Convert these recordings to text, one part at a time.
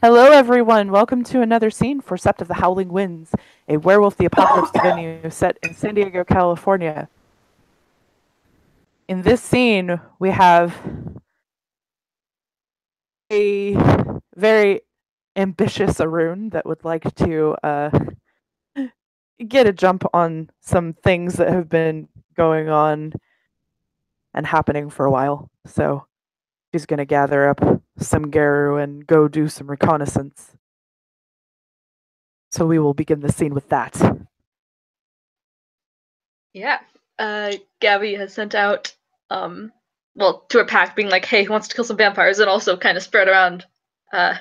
Hello, everyone. Welcome to another scene for Sept of the Howling Winds, a Werewolf the Apocalypse venue set in San Diego, California. In this scene, we have a very ambitious Arun that would like to get a jump on some things that have been going on and happening for a while. So she's going to gather up some Garu and go do some reconnaissance. So we will begin the scene with that. Yeah. Gabby has sent out, to a pack being like, hey, who wants to kill some vampires? And also kind of spread around the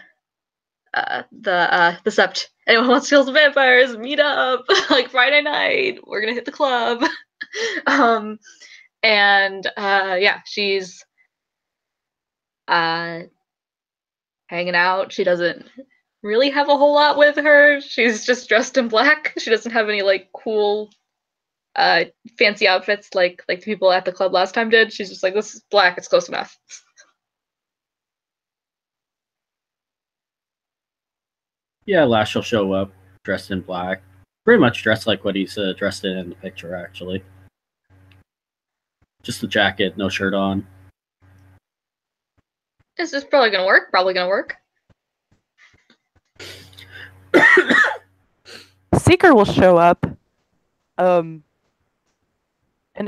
sept. Anyone who wants to kill some vampires, meet up, like Friday night, we're gonna hit the club. She's hanging out. She doesn't really have a whole lot with her. She's just dressed in black. She doesn't have any like cool fancy outfits like the people at the club last time did. She's just like, this is black, it's close enough. Yeah, Lash will show up dressed in black. Pretty much dressed like what he's dressed in the picture, actually. Just the jacket, no shirt on. This is probably gonna work. Seeker will show up. And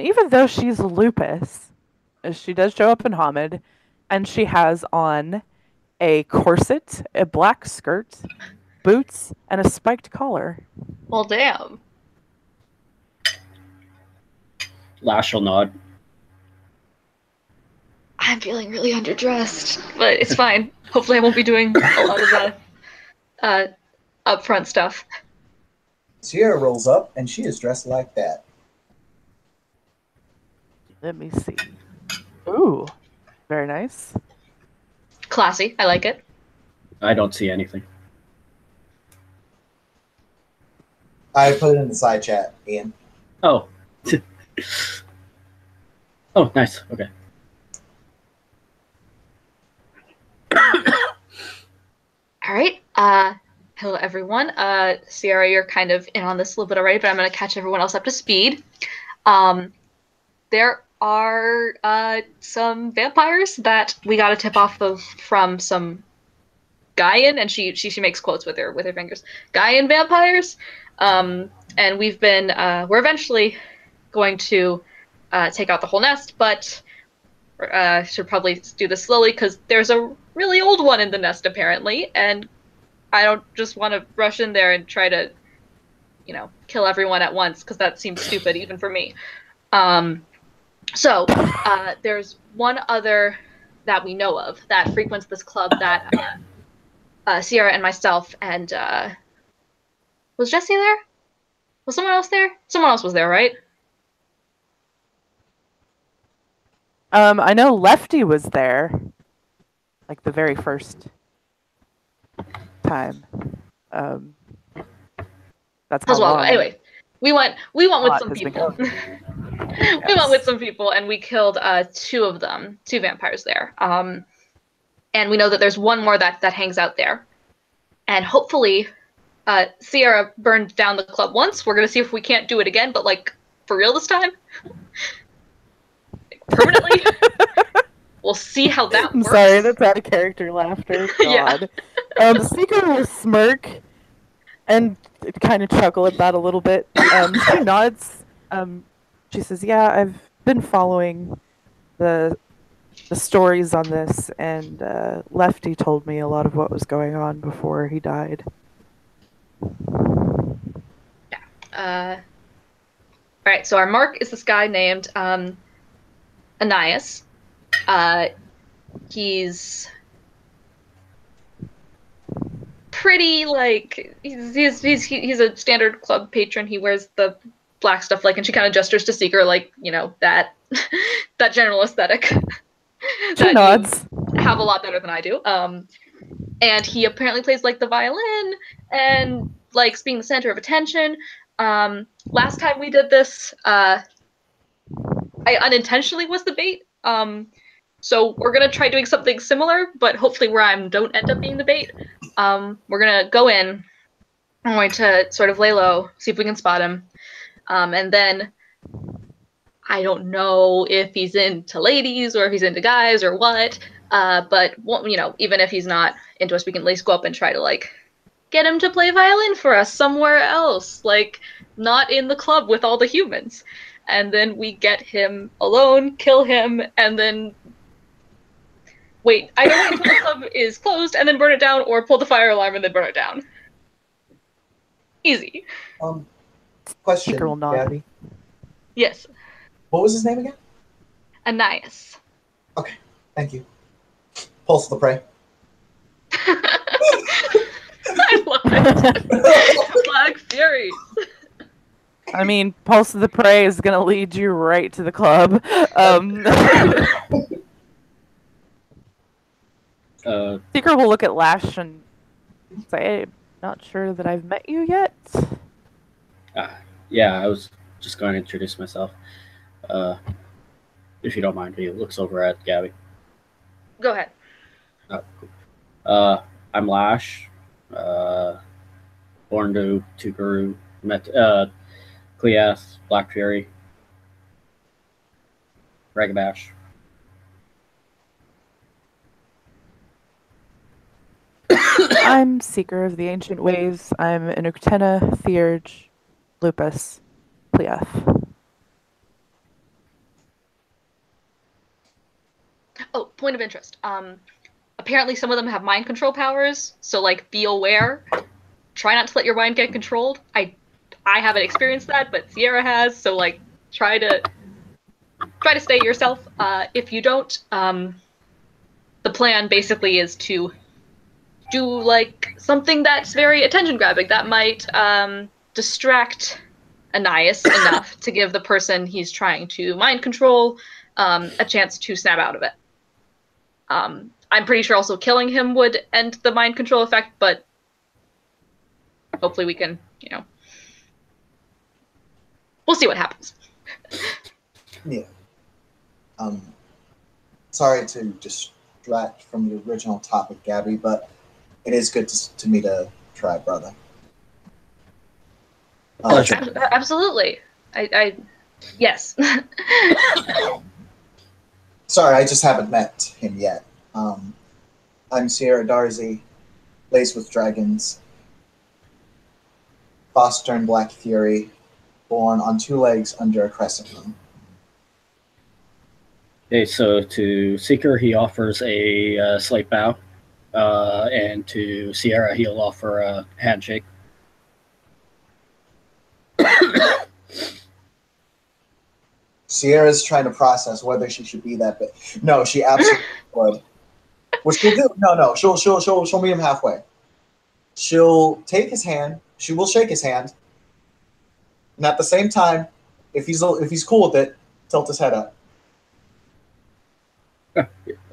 even though she's lupus, she does show up in Hamid, and she has on a corset, a black skirt, boots, and a spiked collar. Well, damn. Lash will nod. I'm feeling really underdressed, but it's fine. Hopefully I won't be doing a lot of the upfront stuff. Sierra rolls up, and she is dressed like that. Let me see. Ooh, very nice. Classy, I like it. I don't see anything. I put it in the side chat, Ian. Oh. Oh, nice. Okay. All right. Hello, everyone. Sierra, you're kind of in on this a little bit already, but I'm going to catch everyone else up to speed. There are some vampires that we got a tip off of from some Gaian, and she makes quotes with her fingers. Gaian vampires, and we're eventually going to take out the whole nest, but should probably do this slowly because there's a really old one in the nest apparently, and I don't just want to rush in there and try to, kill everyone at once because that seems stupid even for me. So there's one other that we know of that frequents this club that Sierra and myself and was Jesse there? Was someone else there? Someone else was there, right? I know Lefty was there, like the very first time. That's how long. Anyway, we went with some people. Yes. We went with some people, and we killed two vampires there. And we know that there's one more that hangs out there. And hopefully, Sierra burned down the club once. We're gonna see if we can't do it again, but like for real this time, permanently. We'll see how that works. I'm sorry, that's out of character laughter. God. Yeah. Seeker will smirk and kind of chuckle at that a little bit. She nods. She says, "Yeah, I've been following the stories on this, and Lefty told me a lot of what was going on before he died." Yeah. All right. So our mark is this guy named Ananias. He's pretty like he's a standard club patron. He wears the black stuff, and she kind of gestures to Seeker like, that general aesthetic. She nods. Have a lot better than I do. And he apparently plays like the violin and likes being the center of attention. Last time we did this, I unintentionally was the bait. So we're gonna try doing something similar, but hopefully where I don't end up being the bait. we're gonna go in. I'm going to sort of lay low, see if we can spot him, and then I don't know if he's into ladies or if he's into guys or what. But even if he's not into us, we can at least go up and try to like get him to play violin for us somewhere else, like not in the club with all the humans. And then we get him alone, kill him, and then wait. Either wait until the club is closed and then burn it down, or pull the fire alarm and then burn it down. Easy. Question, Seeker will nod. Gabby. Yes. What was his name again? Anais. Okay, thank you. Pulse of the Prey. I love it. Black Fury. I mean, Pulse of the Prey is going to lead you right to the club. Seeker will look at Lash and say, not sure that I've met you yet. Yeah, I was just going to introduce myself. If you don't mind, he looks over at Gabby. Go ahead. Cool. I'm Lash. Born to Tukuru. Met Cleath, Black Fury, Ragabash. I'm Seeker of the Ancient Ways. I'm an Uktena, Theurge, Lupus, Plieth. Oh, point of interest. Apparently some of them have mind control powers, so like be aware. Try not to let your mind get controlled. I haven't experienced that, but Sierra has, so like try to stay yourself. If you don't, the plan basically is to do like something that's very attention grabbing that might distract Anais enough to give the person he's trying to mind control a chance to snap out of it. I'm pretty sure also killing him would end the mind control effect, but hopefully we can, we'll see what happens. Yeah. Sorry to distract from the original topic, Gabby, but it is good to meet a tribe brother. Absolutely. I yes. Sorry, I just haven't met him yet. I'm Sierra Darzi, laced with dragons, boss turned Black Fury, born on 2 legs under a crescent moon. Okay, so to Seeker, he offers a slight bow, and to Sierra, he'll offer a handshake. Sierra's trying to process whether she should be that big. No, she absolutely would. What she'll do? No. She'll meet him halfway. She'll take his hand. She will shake his hand, and at the same time, if he's cool with it, tilt his head up.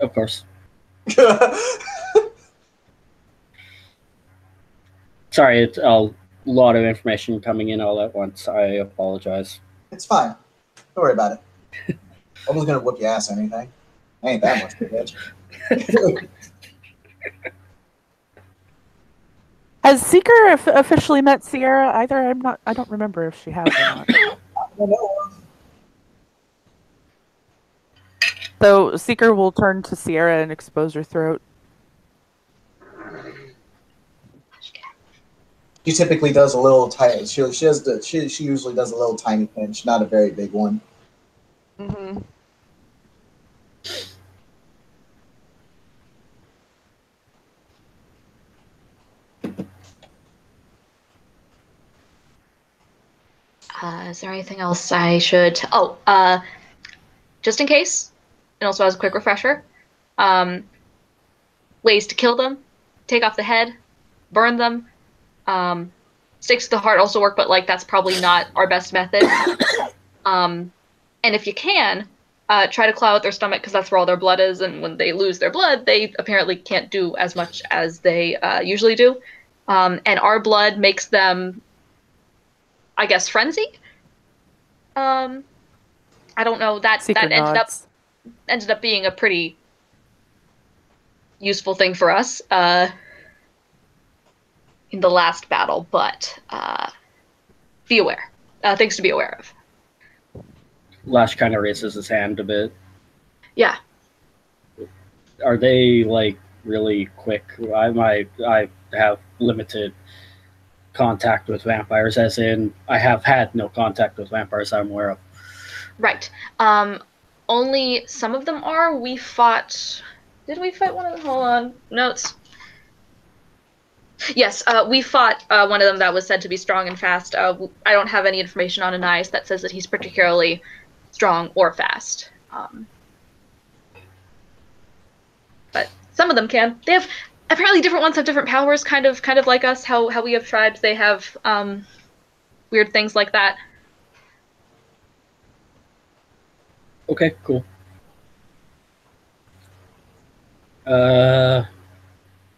Of course. Sorry, it's a lot of information coming in all at once. I apologize. It's fine. Don't worry about it. I was gonna whoop your ass or anything. I ain't that much of a bitch. Has Seeker officially met Sierra either? I don't remember if she has or not. I don't know. So Seeker will turn to Sierra and expose her throat. She typically does a little tiny. She usually does a little tiny pinch, not a very big one. Mm-hmm. Is there anything else I should? Just in case, and also as a quick refresher, ways to kill them: take off the head, burn them. Sticks to the heart also work, but like that's probably not our best method. And if you can, try to claw out their stomach because that's where all their blood is, and when they lose their blood, they apparently can't do as much as they usually do. And our blood makes them, I guess, frenzied. I don't know. That ended up being a pretty useful thing for us. in the last battle, but be aware. Things to be aware of. Lash kind of raises his hand a bit. Yeah. Are they like really quick? I have limited contact with vampires, as in I have had no contact with vampires I'm aware of. Right. Only some of them are. We fought. Did we fight one of them? Hold on. Notes. Yes, we fought one of them that was said to be strong and fast. I don't have any information on Anais that says that he's particularly strong or fast. But some of them can. They have apparently different ones have different powers, kind of like us. How we have tribes, they have weird things like that. Okay, cool.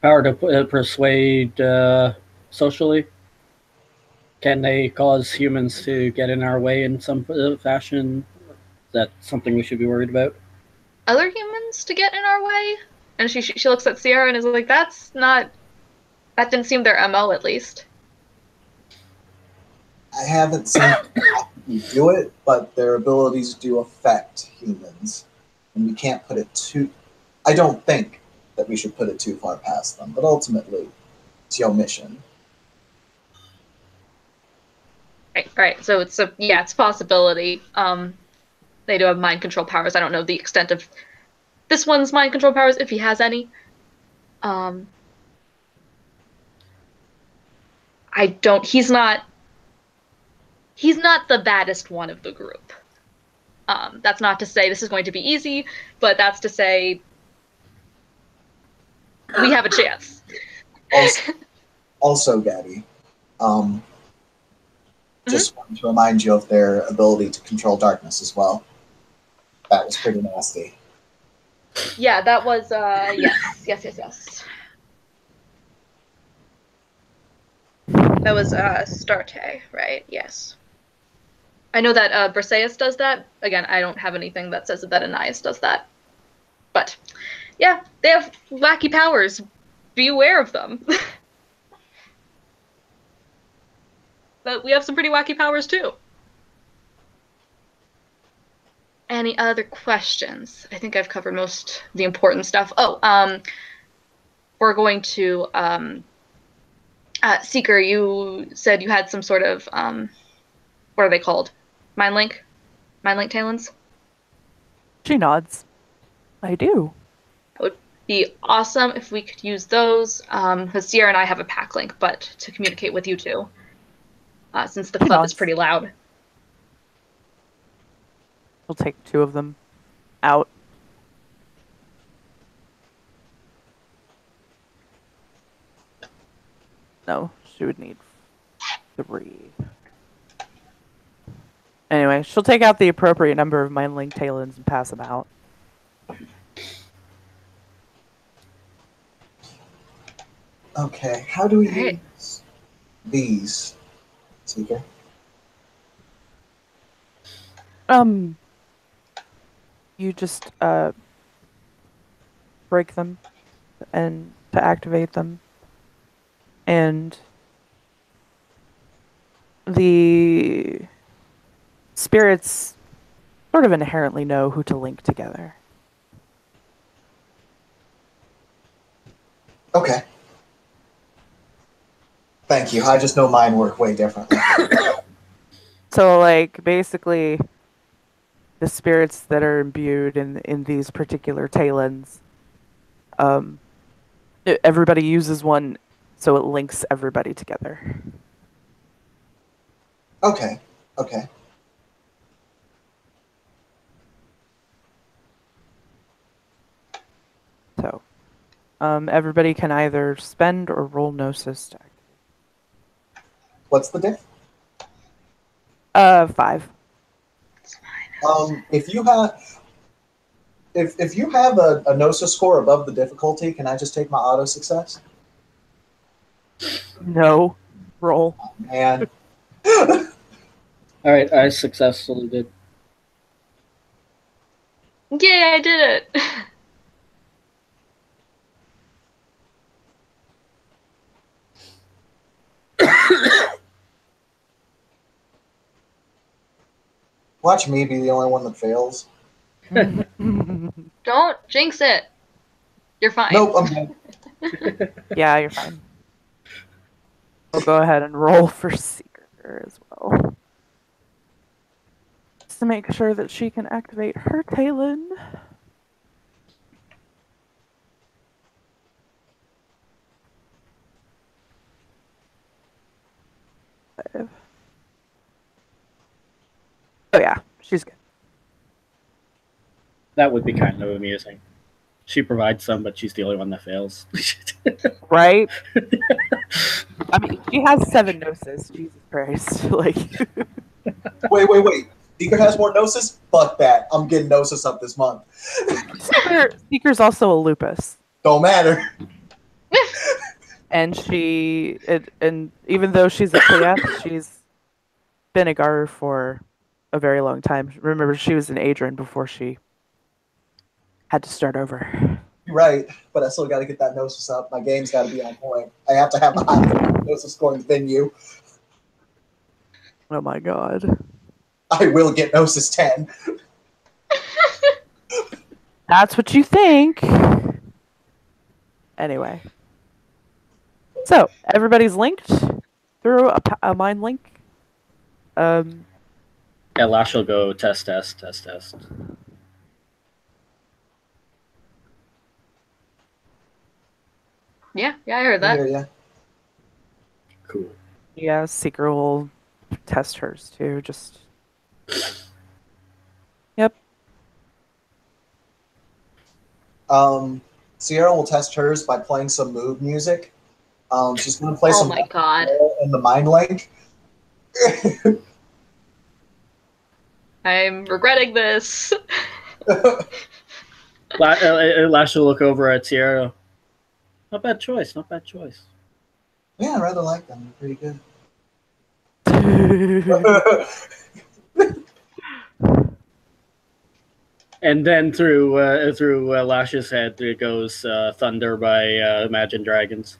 Power to persuade socially. Can they cause humans to get in our way in some fashion? Is that something we should be worried about? Other humans to get in our way? And she looks at Sierra and is like, that's not. That didn't seem their MO, at least. I haven't seen them do it, but their abilities do affect humans, and we can't put it too. I don't think that we should put it too far past them, but ultimately, it's your mission. Right. So it's a possibility. They do have mind control powers. I don't know the extent of this one's mind control powers, if he has any. I don't. He's not the baddest one of the group. That's not to say this is going to be easy, but that's to say we have a chance. Also, Gabby, just wanted to remind you of their ability to control darkness as well. That was pretty nasty. Yeah, that was yes. That was Starte, right? Yes. I know that Briseis does that. Again, I don't have anything that says that Anais does that. But yeah, they have wacky powers. Be aware of them. But we have some pretty wacky powers too. Any other questions? I think I've covered most of the important stuff. Oh, we're going to Seeker, you said you had some sort of what are they called? Mind link talons? She nods. I do. That would be awesome if we could use those. Because Sierra and I have a pack link, but to communicate with you two. Since the club is pretty loud. We'll take 2 of them out. No, she would need 3. Anyway, she'll take out the appropriate number of mind link talons and pass them out. Okay, how do we use these, Seeker? You just break them and to activate them. And the spirits sort of inherently know who to link together. Okay. Thank you. I just know mine work way differently. So, like, basically, the spirits that are imbued in these particular talons, everybody uses one, so it links everybody together. Okay. So, everybody can either spend or roll Gnosis to activate. What's the diff? 5. If you have a Gnosis score above the difficulty, can I just take my auto success? No. Roll. And All right, I successfully did. Yay, I did it! Watch me be the only one that fails. Don't jinx it. You're fine. Nope, I'm dead. Yeah, you're fine. We'll go ahead and roll for Seeker as well. Just to make sure that she can activate her Talon. Oh yeah, she's good. That would be kind of amusing. She provides some, but she's the only one that fails. Right? I mean, she has 7 Gnosis. Jesus Christ. Like, Wait. Seeker has more Gnosis? Fuck that. I'm getting Gnosis up this month. Seeker's also a lupus. Don't matter. And and even though she's a KF, she's been a Gar for a very long time. Remember, she was an Adrian before she had to start over. You're right, but I still got to get that Gnosis up. My game's got to be on point. I have to have the high Gnosis scoring venue. Oh my god. I will get Gnosis 10. That's what you think. Anyway. So, everybody's linked through a mind link. Yeah, Lash will go test. Yeah, I heard that. Yeah. Cool. Yeah, Seeker will test hers too. Just. Yep. Sierra will test hers by playing some mood music. She's going to play some. Oh my god. In the mind link. I'm regretting this. Lash will look over at Sierra. Not bad choice. Yeah, I rather like them. They're pretty good. And then through Lash's head, there goes Thunder by Imagine Dragons.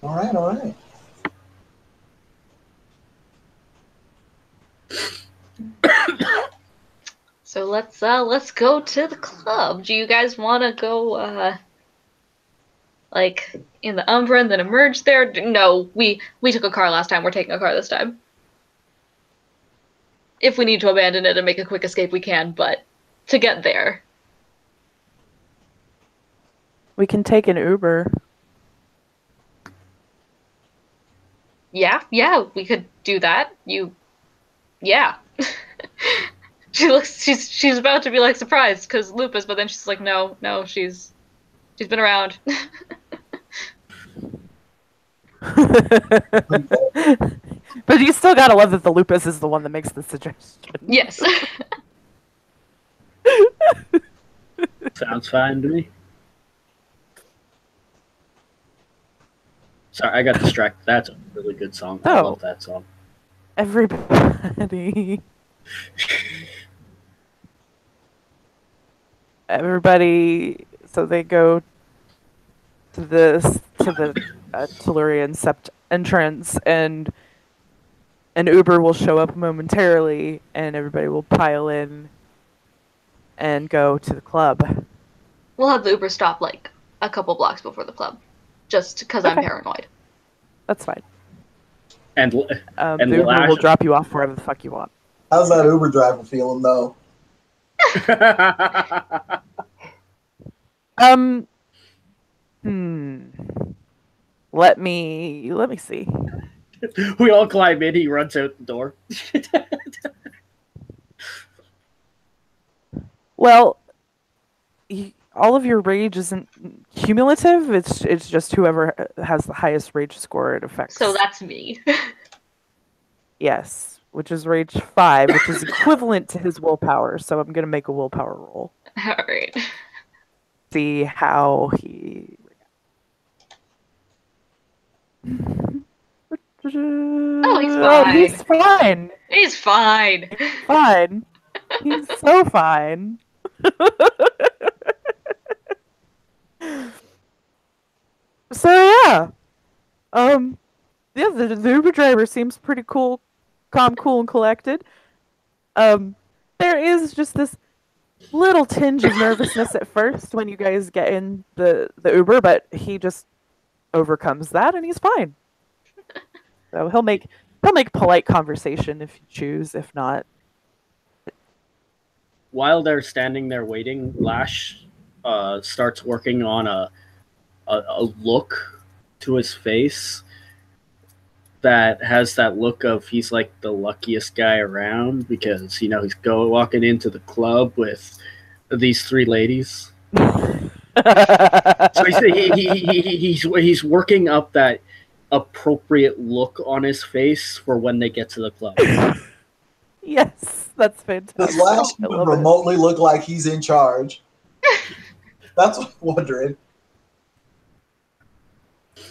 All right. So let's go to the club. Do you guys want to go like in the Umbra and then emerge there? No, we took a car last time. We're taking a car this time. If we need to abandon it and make a quick escape, we can. But to get there, We can take an Uber. yeah, we could do that. Yeah. She's about to be like surprised because lupus, but then she's like, no, she's been around. But you still gotta love that the lupus is the one that makes the suggestion. Yes. Sounds fine to me. Sorry, I got distracted. That's a really good song. I love that song. Everybody. So they go to the Tellurian Sept entrance, and an Uber will show up momentarily, and everybody will pile in and go to the club. We'll have the Uber stop like a couple blocks before the club, just because I'm paranoid. That's fine. And the Uber will drop you off wherever the fuck you want. How's that Uber driver feeling though? Let me see. We all climb in. He runs out the door. Well, all of your rage isn't cumulative. It's just whoever has the highest rage score it affects. So that's me. Yes, which is rage 5, which is equivalent to his willpower. So I'm gonna make a willpower roll. All right. See how he. Oh, he's fine. Oh, he's fine. He's fine. Fine. He's so fine. So yeah, the Uber driver seems pretty cool, calm, cool, and collected. There is just this little tinge of nervousness at first when you guys get in the Uber, but he just overcomes that and he's fine. So he'll make polite conversation if you choose. If not, While they're standing there waiting, Lash starts working on a look to his face that has that look of he's like the luckiest guy around because he's walking into the club with these three ladies. So he's working up that appropriate look on his face for when they get to the club. yes, that's fantastic. Does Lash even remotely look like he's in charge? That's what I'm wondering.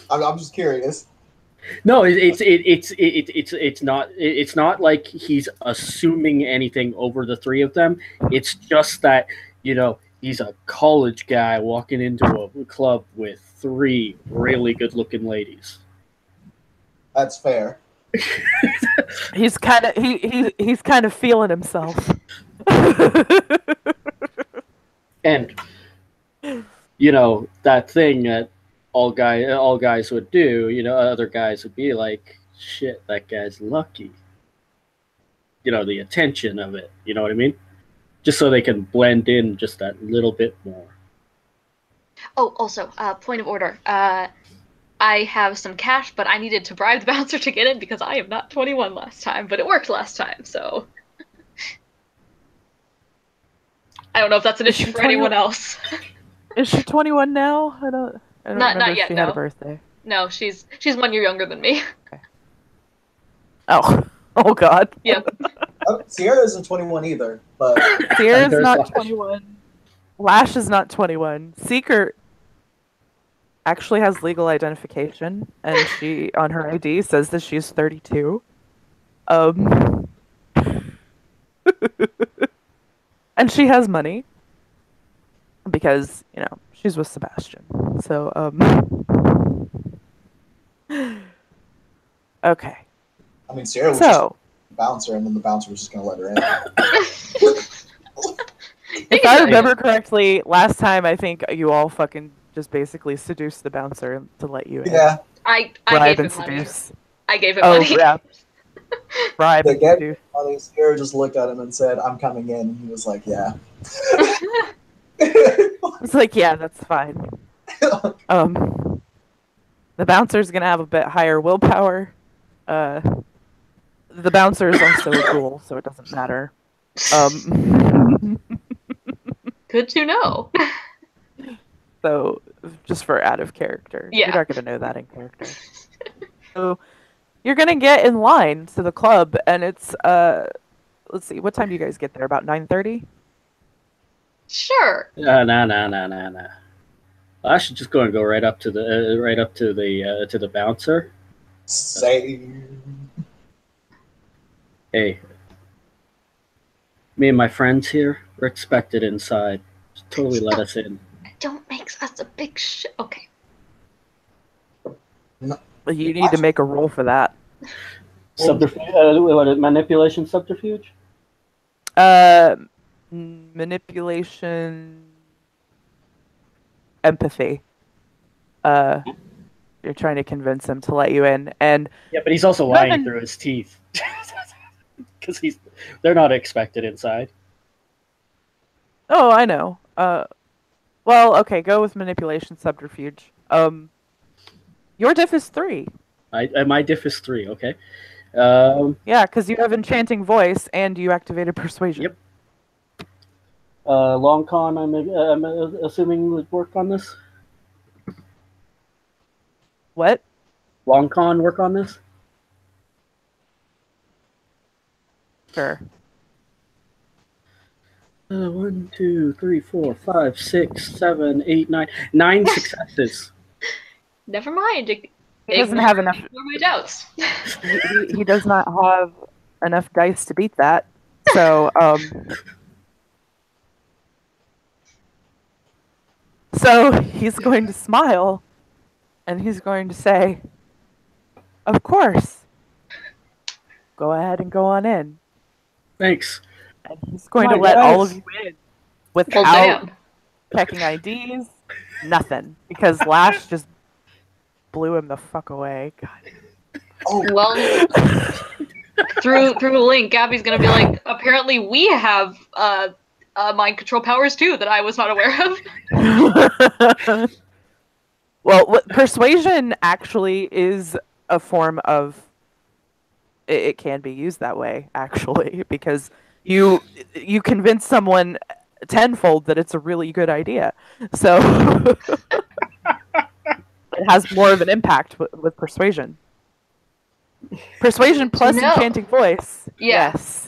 I'm just curious. No, it's not like he's assuming anything over the three of them. It's just that he's a college guy walking into a club with three really good-looking ladies. That's fair. He's kind of feeling himself. And that thing that all guys would do, other guys would be like, shit, that guy's lucky. The attention of it, you know what I mean? Just so they can blend in just that little bit more. Oh, also, point of order. I have some cash, but I needed to bribe the bouncer to get in because I am not 21 last time, but it worked last time, so... I don't know if that's an issue for anyone else. Is she 21 now? I don't Not remember yet, if she no. had a birthday. No, she's 1 year younger than me. Okay. Oh God. Yep. Sierra isn't 21 either, but Sierra's There's not Lash. 21. Lash is not 21. Seeker actually has legal identification, and she on her ID says that she's 32. And she has money because she's with Sebastian. So okay. I mean, Sierra was just So a bouncer, and then the bouncer was just going to let her in. if I remember correctly, last time I think you all fucking just basically seduced the bouncer to let you in. Yeah. I Bribe gave and him money. seduce. I gave him Oh money. yeah. Bribe They and get seduce. money. Sierra just looked at him and said, "I'm coming in." And he was like, "Yeah." It's like, yeah, that's fine. The bouncer's gonna have a bit higher willpower. The bouncer is also a ghoul, so it doesn't matter. Good to know. So just for out of character, Yeah. you're not gonna know that in character. So you're gonna get in line to the club, and it's let's see, what time do you guys get there? About 9:30. Sure. Nah. I should just go right up to the bouncer. Say, Hey, me and my friends here, we're expected inside. Just totally let us in. Don't make us a big shit. Okay. You need to make a roll for that. Subterfuge? Manipulation subterfuge? Manipulation, empathy. You're trying to convince him to let you in, and Yeah, but he's also lying through his teeth. Because they're not expected inside. oh, I know. Well, okay, go with manipulation subterfuge. Your diff is 3. My diff is 3, okay. Yeah, because you have enchanting voice and you activated persuasion. Yep. Long con, I'm assuming would work on this. What? Long con work on this? Sure. 1, 2, 3, 4, 5, 6, 7, 8, 9. 9 successes. Never mind. He doesn't have enough. Ignore my doubts. He does not have enough dice to beat that. So, so he's going to smile, and he's going to say, Of course. Go ahead and go on in. Thanks. And he's going My to let all of guys. you in Well, without damn. checking IDs, nothing. Because Lash just blew him the fuck away. God. Oh, Well, through the link, Gabby's gonna be like, apparently we have mind control powers too that I was not aware of. Well, persuasion actually is a form of. It can be used that way, actually, because you convince someone tenfold that it's a really good idea. So it has more of an impact with persuasion. Persuasion plus No. enchanting voice. Yeah. Yes.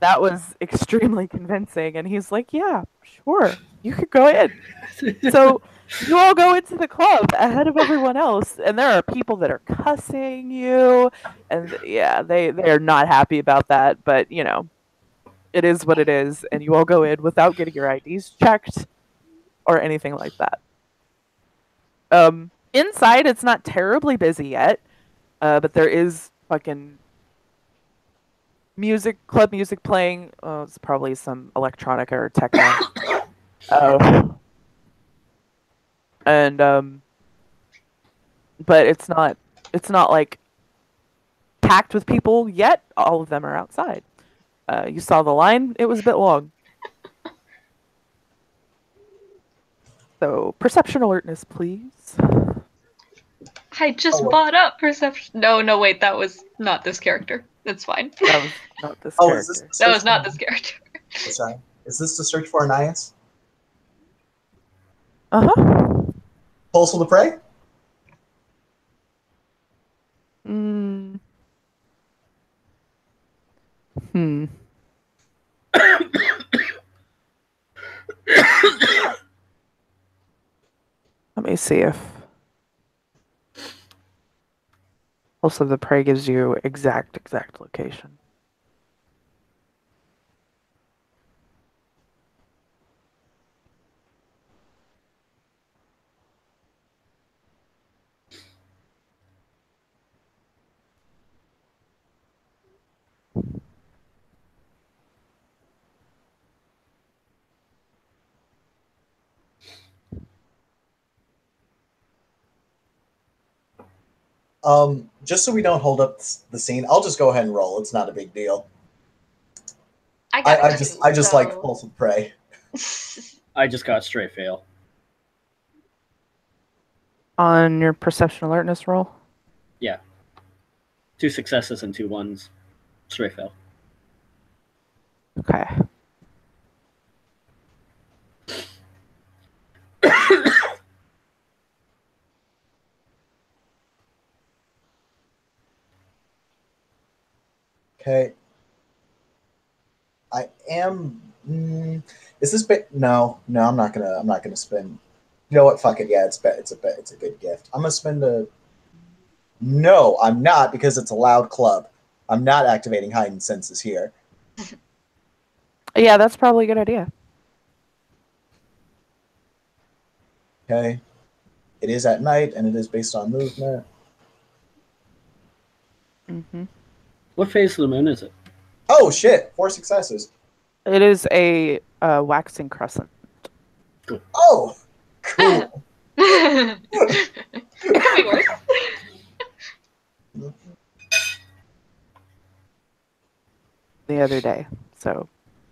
That was extremely convincing, and he's like, "Yeah, sure, you could go in." So you all go into the club ahead of everyone else, and there are people that are cussing you, and yeah, they are not happy about that. But you know, it is what it is, and you all go in without getting your IDs checked or anything like that. Inside, it's not terribly busy yet, but there is fucking club music playing. Oh, it's probably some electronica or techno. And but it's not like packed with people yet. All of them are outside. You saw the line; it was a bit long. So perception alertness, please. I just Oh, well. bought up perception. No, wait, that was not this character. That's fine. That was not this Oh, is this character. the That was search not for- this character. Oh, sorry. Is this the search for Anais? Uh huh. Pulse of the Prey? Mm. Hmm. Let me see if Pulse of the Prey gives you exact location. Just so we don't hold up the scene, I'll just go ahead and roll. It's not a big deal. I got I it just too, I just like so- Pulse of the Prey. I just got straight fail. On your perception alertness roll. 2 successes and 2 ones. Straight fail. Okay. Okay. I am. Is this bit? No, I'm not gonna. I'm not gonna spend. You know what? Fuck it. Yeah, it's a good gift. I'm gonna spend a. No, I'm not because it's a loud club. I'm not activating heightened senses here. Yeah, that's probably a good idea. Okay. It is at night and it is based on movement. Mm-hmm. What phase of the moon is it? Oh shit! 4 successes. It is a waxing crescent. Oh, cool. It could be worse. The other day, so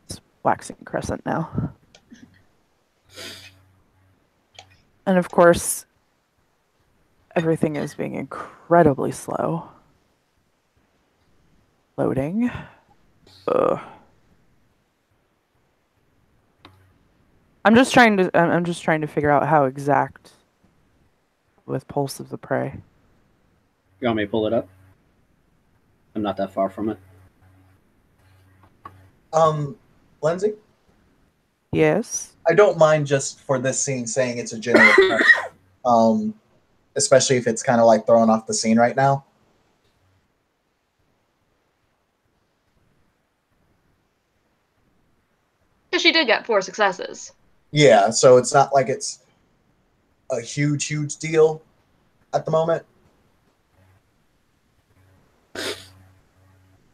it's waxing crescent now. And of course, everything is being incredibly slow. Loading. Ugh. I'm just trying to figure out how exact with Pulse of the Prey. You want me to pull it up? I'm not that far from it. Lindsay, Yes. I don't mind just for this scene saying it's a general term, especially if it's kind of like throwing off the scene right now. Because she did get 4 successes. Yeah, so it's not like it's a huge deal. at the moment.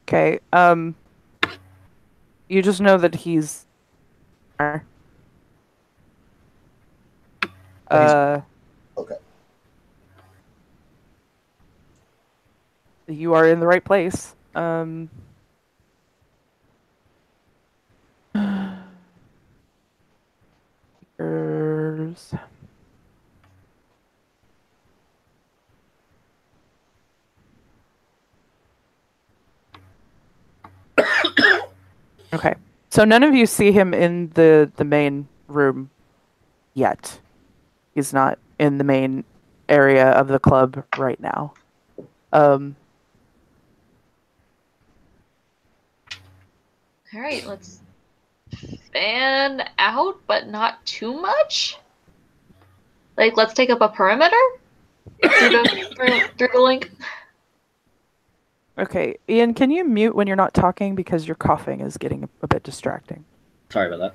Okay. You just know that he's. But he's Uh, okay. you are in the right place. There's- Okay. So none of you see him in the main room yet. He's not in the main area of the club right now. Um, All right, let's fan out, but not too much. Like, let's take up a perimeter through the link. okay, Ian, can you mute when you're not talking because your coughing is getting a bit distracting? Sorry about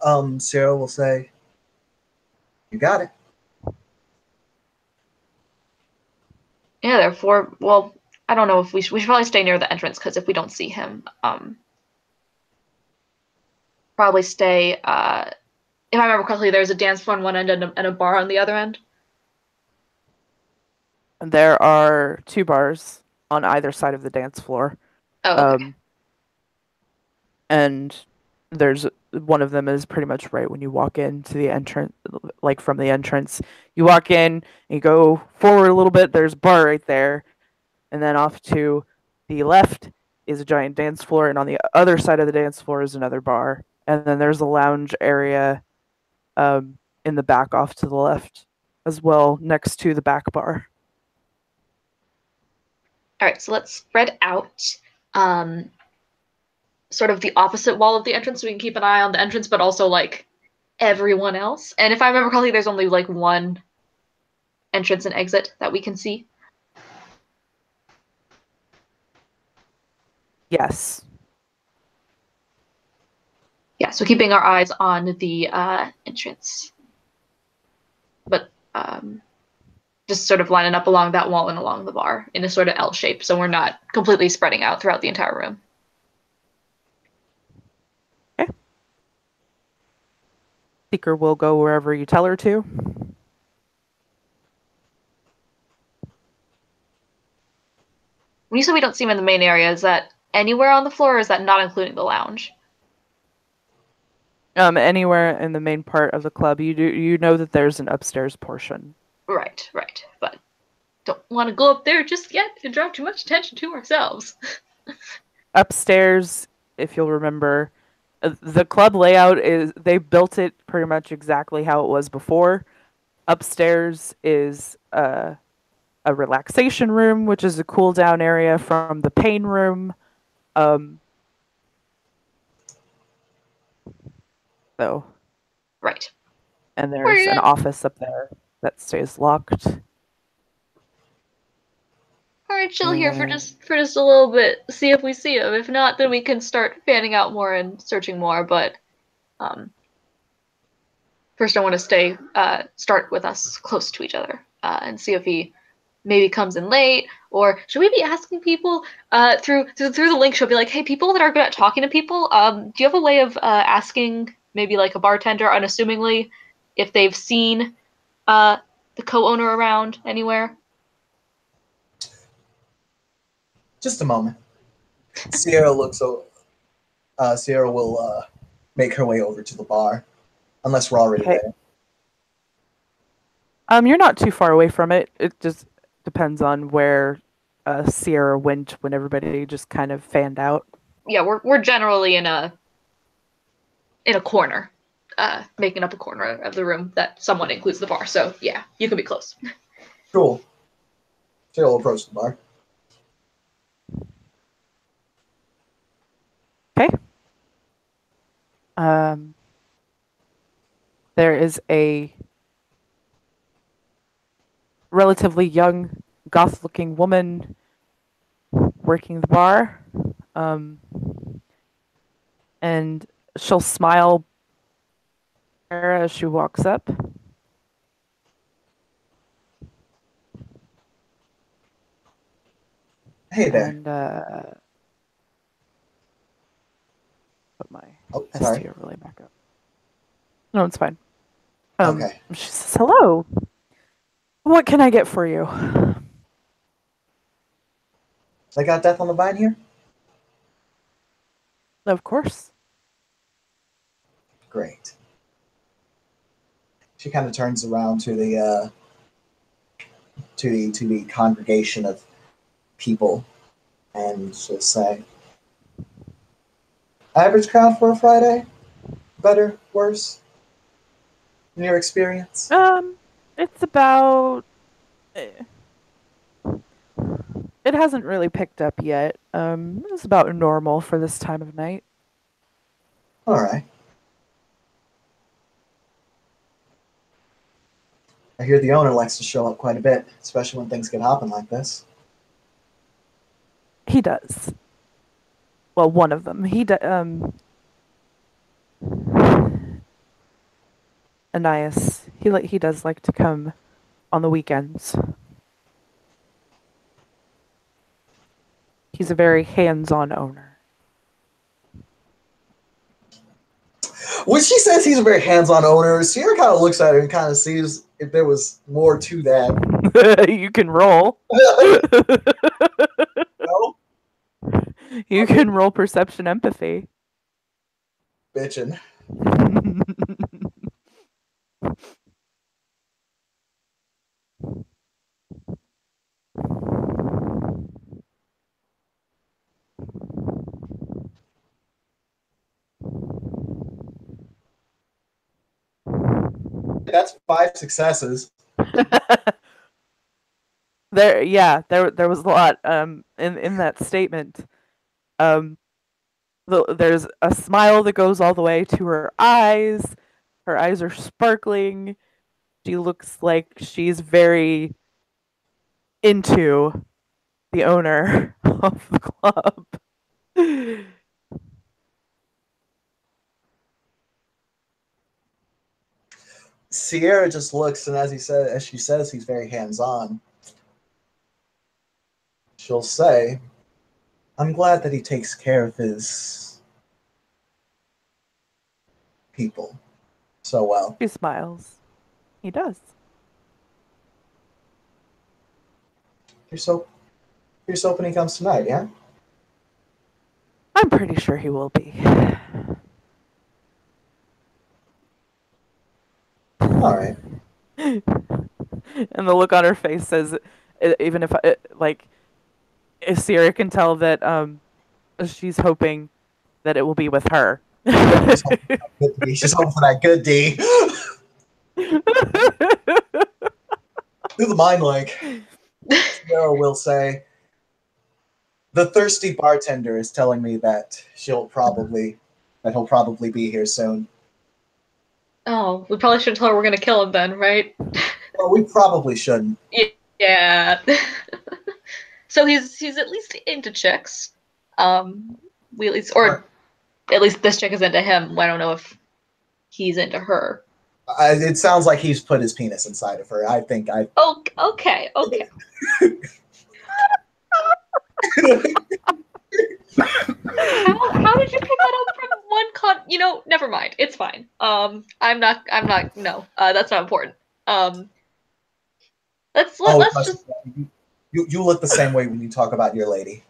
that. Sarah will say, "You got it." Yeah, therefore, well, I don't know if we should probably stay near the entrance because if we don't see him, probably stay. If I remember correctly, there's a dance floor on one end and a bar on the other end. There are two bars on either side of the dance floor. Oh, okay. And there's one of them is pretty much right when you walk into the entrance, like from the entrance. You walk in, you go forward a little bit, there's a bar right there, and then off to the left is a giant dance floor, and on the other side of the dance floor is another bar. And then there's a lounge area in the back off to the left as well, next to the back bar. All right, so let's spread out. Um, Sort of the opposite wall of the entrance so we can keep an eye on the entrance, but also like everyone else. And if I remember correctly, there's only like one entrance and exit that we can see. Yes. Yeah, so keeping our eyes on the entrance, but just sort of lining up along that wall and along the bar in a sort of L shape, so we're not completely spreading out throughout the entire room. Okay. Seeker will go wherever you tell her to. When you say we don't see him in the main area, is that anywhere on the floor, or is that not including the lounge? Anywhere in the main part of the club, you know that there's an upstairs portion. Right, right. But don't want to go up there just yet and draw too much attention to ourselves. Upstairs, if you'll remember, the club layout is they built it pretty much exactly how it was before. Upstairs is a relaxation room, which is a cool down area from the pain room. Um, so, Right. and there's an office up there that stays locked. All right, chill here for just a little bit. See if we see him. If not, then we can start fanning out more and searching more. But first, I want to start with us close to each other and see if he maybe comes in late, or should we be asking people through the link? She'll be like, hey, people that are good at talking to people, do you have a way of asking maybe like a bartender, unassumingly, if they've seen the co-owner around anywhere? Just a moment. Sierra looks. Sierra will make her way over to the bar, unless we're already Okay. there. You're not too far away from it. It just depends on where Sierra went when everybody just kind of fanned out. Yeah, we're generally in a corner, making up a corner of the room that somewhat includes the bar. So yeah, you can be close. Cool. Sierra will approach the bar. Okay. There is a relatively young, goth-looking woman working the bar, and she'll smile as she walks up. Hey there. And put my Oh, ST sorry. overlay back up. No, it's fine. Okay. She says, "Hello. What can I get for you?" They got Death on the Vine here? Of course. Great. She kind of turns around to the to the congregation of people and she'll say, average crowd for a Friday? Better? Worse? In your experience? It's about. eh, It hasn't really picked up yet. It's about normal for this time of night. All right. I hear the owner likes to show up quite a bit, especially when things get hopping like this. He does. Well, one of them. Ananias. He does like to come on the weekends. He's a very hands-on owner. When she says he's a very hands-on owner, Sierra kind of looks at her and kind of sees if there was more to that. You can roll. No, You can roll perception empathy. bitchin'. That's 5 successes. There was a lot in that statement. Um there's a smile that goes all the way to her eyes. Her eyes are sparkling. She looks like she's very into the owner of the club. Sierra just looks, and as she says, he's very hands-on. She'll say, "I'm glad that he takes care of his people so well." She smiles. He does. Here's hoping he comes tonight, yeah? I'm pretty sure he will be. All right. And the look on her face says, even if if Sierra can tell that she's hoping that it will be with her. She's hoping for that good D. Through the mind link, Sierra will say, "The thirsty bartender is telling me that he'll probably be here soon." Oh, we probably shouldn't tell her we're gonna kill him then, right? Well, we probably shouldn't. Yeah. So he's at least into chicks. We at least, or at least this chick is into him. I don't know if he's into her. It sounds like he's put his penis inside of her. I think I. Oh, okay. How did you pick that up from one never mind. It's fine. I'm not. No. That's not important. Let's just. You look the same way when you talk about your lady.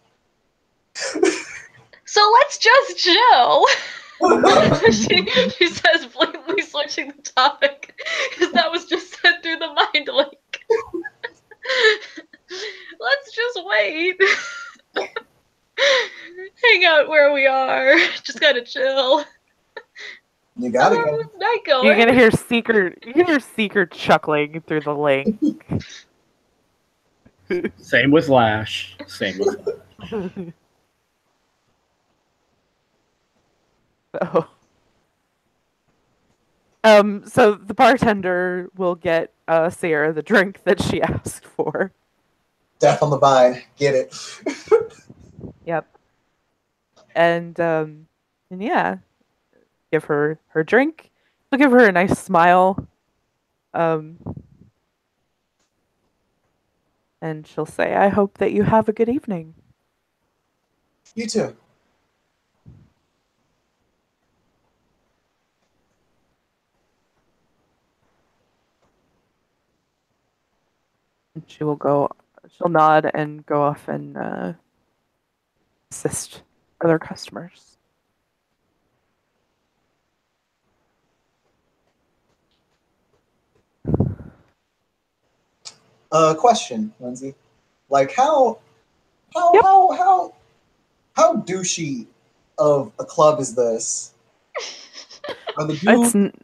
So let's just chill. she says, blatantly switching the topic, because that was just said through the mind link. Let's just wait. Hang out where we are. Just gotta chill. You gotta go. How's night going? You're gonna hear Seeker chuckling through the link. Same with Lash. Same with Lash. So the bartender will get Sarah the drink that she asked for. Death on the Vine. Get it. Yep. And yeah, give her her drink. He'll give her a nice smile. And she'll say, "I hope that you have a good evening." You too. And she will go. She'll nod and go off and assist other customers. Question, Lindsay. Like Yep. how douchey of a club is this? Are the It's dudes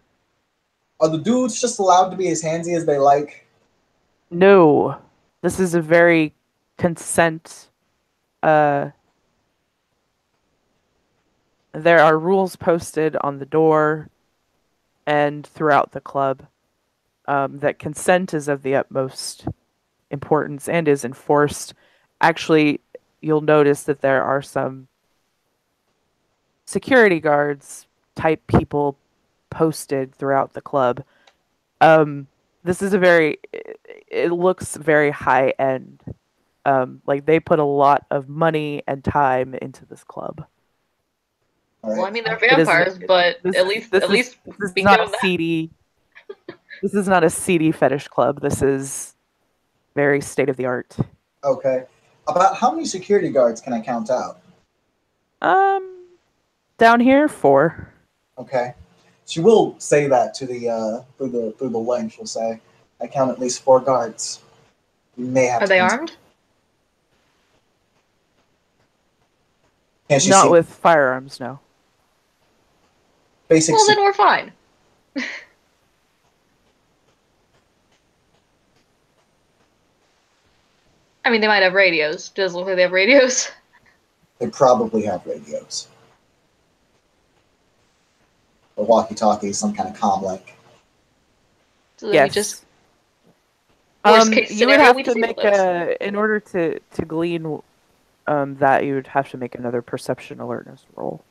are the dudes just allowed to be as handsy as they like? no. This is a very consent. Uh, there are rules posted on the door and throughout the club that consent is of the utmost importance and is enforced. Actually, you'll notice that there are some security guards type people posted throughout the club. This is a very, it looks very high end. Like they put a lot of money and time into this club. All Well, I right. mean, they're It is- vampires, but This, at least this is we not give a them that. seedy. This is not a seedy fetish club. This is very state of the art. Okay. About how many security guards can I count out? Down here 4. Okay. She will say that to the through the link. She'll say, "I count at least 4 guards." You may have Are to they continue. armed? Can she Not see with firearms, no. basic? Well, then we're fine. I mean, they might have radios. Does it look like they have radios? They probably have radios. Or walkie-talkie, some kind of comm link. So then Yes. we just worst case you would scenario, have we to disable make those. in order to glean that you would have to make another perception alertness roll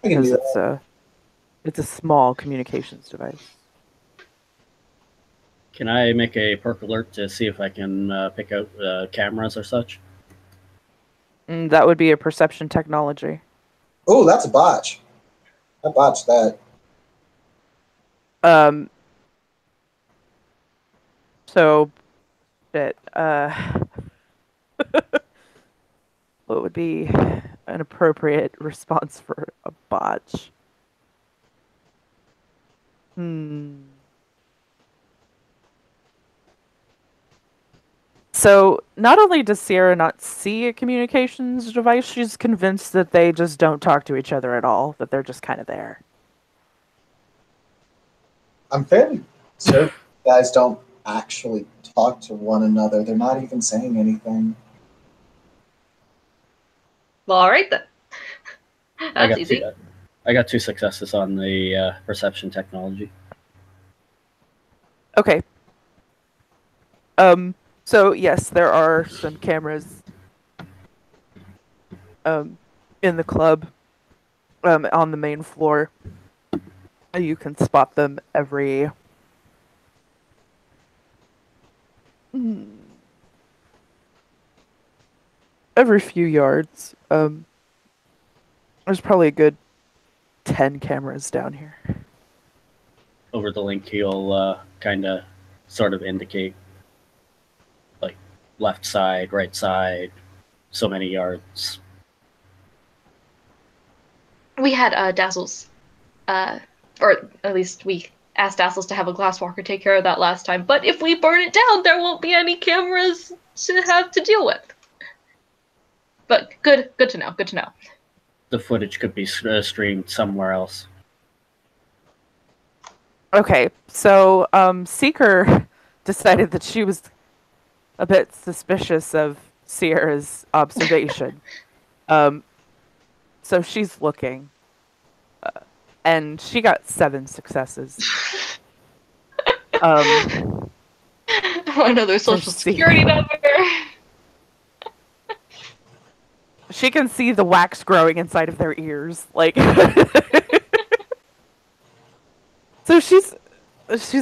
I can because do that. it's a small communications device. Can I make a perk alert to see if I can pick out cameras or such? That would be a perception technology. Oh, that's a botch. I botched that. So shit. What would be an appropriate response for a botch? So not only does Sierra not see a communications device, she's convinced that they just don't talk to each other at all, that they're just kind of there. I'm fairly certain you guys don't actually talk to one another. They're not even saying anything. Well, all right then. I That's got easy. I got 2 successes on the perception technology. Okay. So yes, there are some cameras in the club on the main floor. You can spot them every few yards. There's probably a good 10 cameras down here. Over the link, he'll kind of sort of indicate like left side, right side, so many yards. We had Dazzles, or at least we asked Dazzles to have a glasswalker take care of that last time. But if we burn it down, there won't be any cameras to have to deal with. But good to know. Good to know. The footage could be streamed somewhere else. Okay, so Seeker decided that she was a bit suspicious of Sierra's observation. So she's looking, and she got 7 successes. I want to know their social security number. She can see the wax growing inside of their ears, like. So she's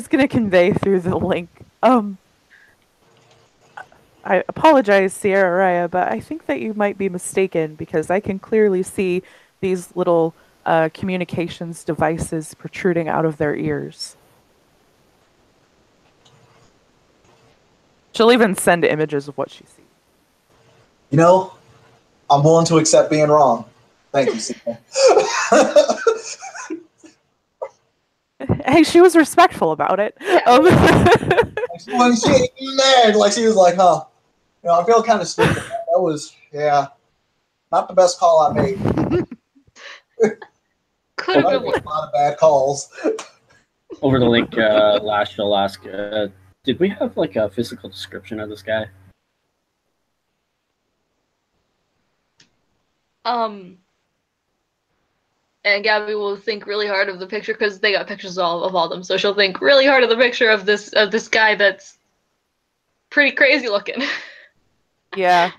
gonna convey through the link. I apologize, Sierra Raya, but I think that you might be mistaken because I can clearly see these little communications devices protruding out of their ears. She'll even send images of what she sees. You know, I'm willing to accept being wrong. Thank you, Sierra. Hey, she was respectful about it. When she mad, like she was like, huh. You know, I feel kind of stupid. That was, yeah, not the best call I made. Could have I been made worse. a lot of bad calls. Over the link, last you'll ask, did we have like a physical description of this guy? And Gabby will think really hard of the picture because they got pictures of all of them. So she'll think really hard of the picture of this guy that's pretty crazy looking. Yeah,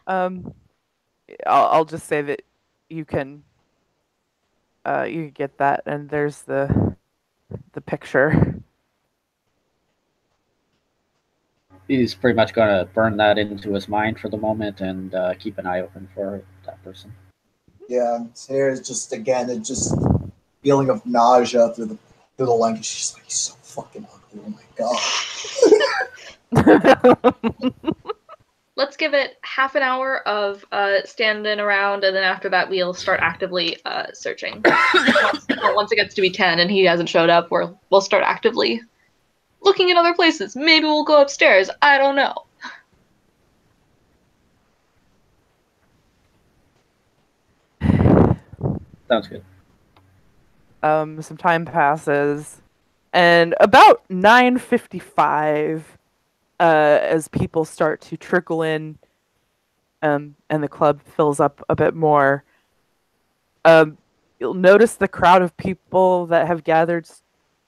I'll just say that you can you can get that, and there's the picture. He's pretty much going to burn that into his mind for the moment and keep an eye open for that person. Yeah, Sierra's just, again, it just feeling of nausea through the language. She's like, he's so fucking ugly. Oh my god. Let's give it half an hour of standing around, and then after that we'll start actively searching. Once it gets to be 10 and he hasn't showed up, we'll start actively looking at other places. Maybe we'll go upstairs. I don't know. Sounds good. Some time passes, and about 9:55, as people start to trickle in, and the club fills up a bit more, you'll notice the crowd of people that have gathered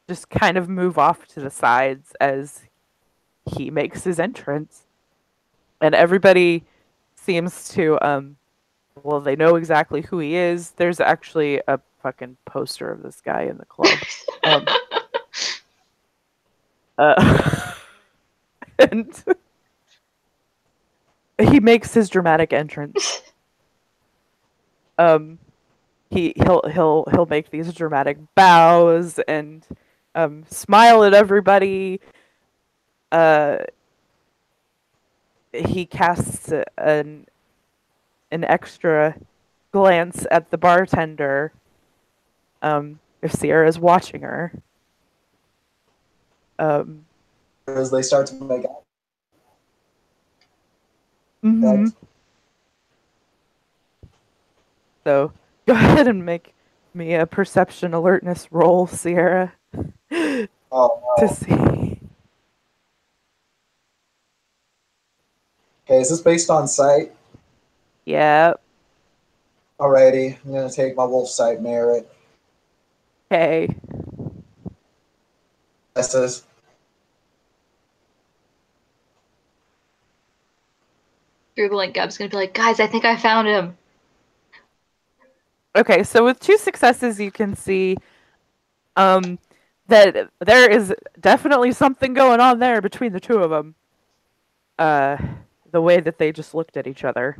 just kind of move off to the sides as he makes his entrance, and everybody seems to well, they know exactly who he is. There's actually a fucking poster of this guy in the club. Uh, and he makes his dramatic entrance. He'll make these dramatic bows and smile at everybody. He casts an extra glance at the bartender, if Sierra's watching her. As they start to make out. Mhm. So go ahead and make me a perception alertness roll, Sierra, Oh, to no. see. Okay, is this based on sight? Yeah. Alrighty, I'm gonna take my wolf sight merit. Okay. This is Through the link, Gab's gonna be like, guys, I think I found him. Okay, so with 2 successes, you can see that there is definitely something going on there between the two of them. The way that they just looked at each other.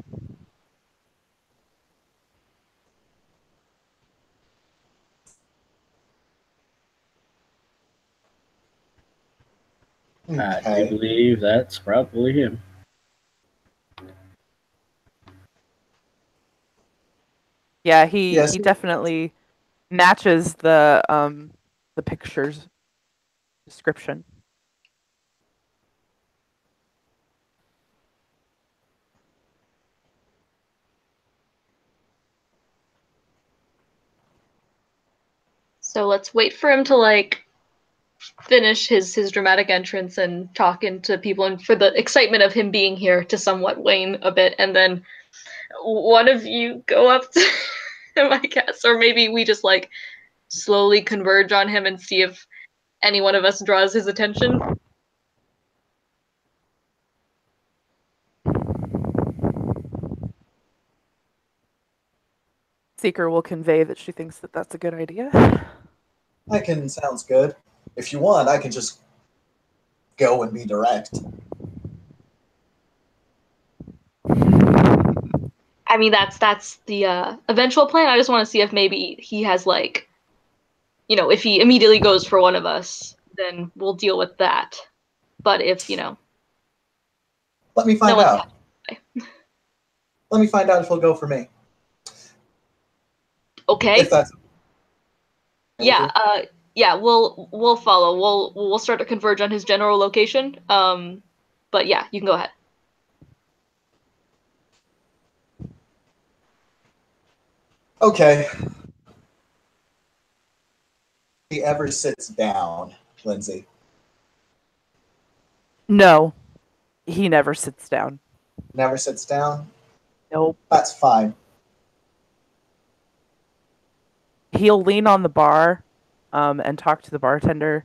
I do okay. believe that's probably him. Yeah, he Yes. he definitely matches the picture's description. So let's wait for him to like finish his dramatic entrance and talking to people, and for the excitement of him being here to somewhat wane a bit, and then one of you go up to him, I guess, or maybe we just like slowly converge on him and see if any one of us draws his attention. Seeker will convey that she thinks that that's a good idea. Sounds good. If you want, I can just go and be direct. I mean, that's the eventual plan. I just want to see if maybe he has like, if he immediately goes for one of us, then we'll deal with that. But if, Let me no find one's out. Let me find out if he'll go for me. okay. If that's Yeah, yeah, we'll follow. We'll start to converge on his general location. But yeah, you can go ahead. okay. If he ever sits down, Lindsay. No, he never sits down. Never sits down. Nope. That's fine. He'll lean on the bar, and talk to the bartender,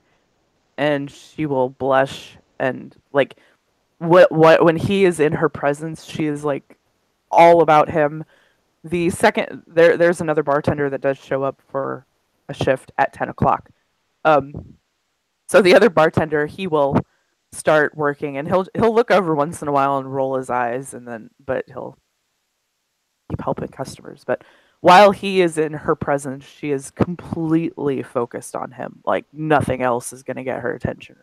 and she will blush and like what when he is in her presence, she is like all about him. The second there's another bartender that does show up for a shift at 10 o'clock. So the other bartender, he will start working and he'll look over once in a while and roll his eyes and then but he'll keep helping customers. But while he is in her presence, she is completely focused on him. Like nothing else is gonna get her attention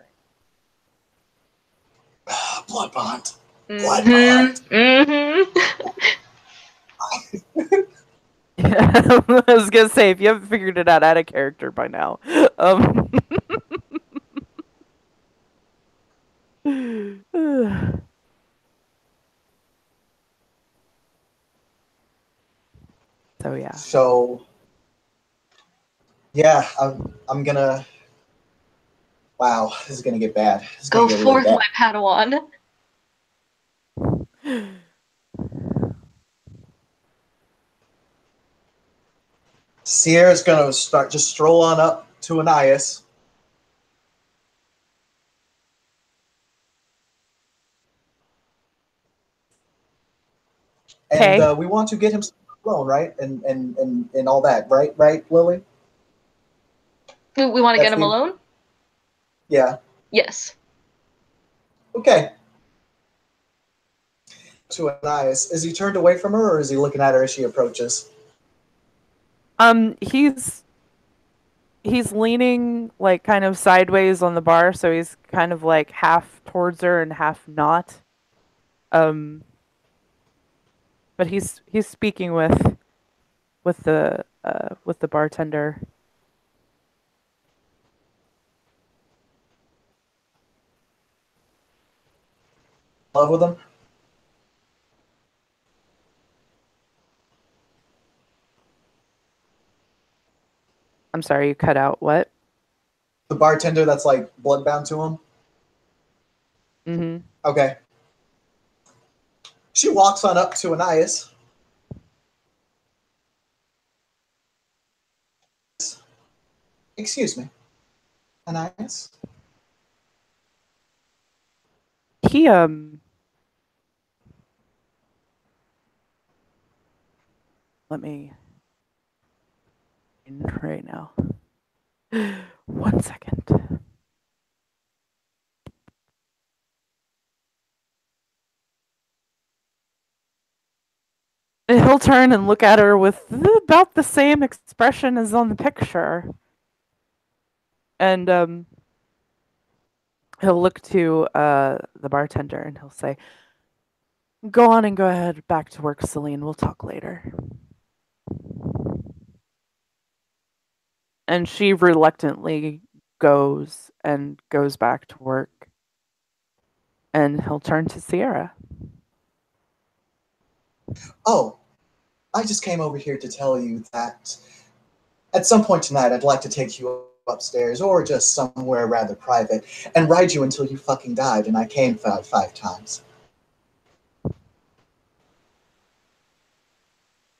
Blood bond. Blood bond. Mm-hmm. I was gonna say if you haven't figured it out of character by now. So yeah. So yeah, I'm gonna. Wow, this is gonna get bad. This is Go gonna get really forth, bad. my Padawan. Sierra's gonna start just stroll on up to Anais. And Okay. we want to get him alone, right? And all that, right? Right, Lily? We want to get That's him the alone? yeah. Yes. Okay. To Anais, is he turned away from her, or is he looking at her as she approaches? He's leaning like kind of sideways on the bar, so he's kind of like half towards her and half not. Um, but he's speaking with the bartender. Love with him. I'm sorry, you cut out what? The bartender that's like bloodbound to him. Mm-hmm. Okay. She walks on up to Anais. Excuse me, Anais. He let me in right now. 1 second. And he'll turn and look at her with about the same expression as on the picture. And he'll look to the bartender and he'll say, "Go on and go ahead back to work, Celine. We'll talk later." And she reluctantly goes back to work. And he'll turn to Sierra. Oh, I just came over here to tell you that at some point tonight I'd like to take you upstairs or just somewhere rather private and ride you until you fucking died, and I came 5 times.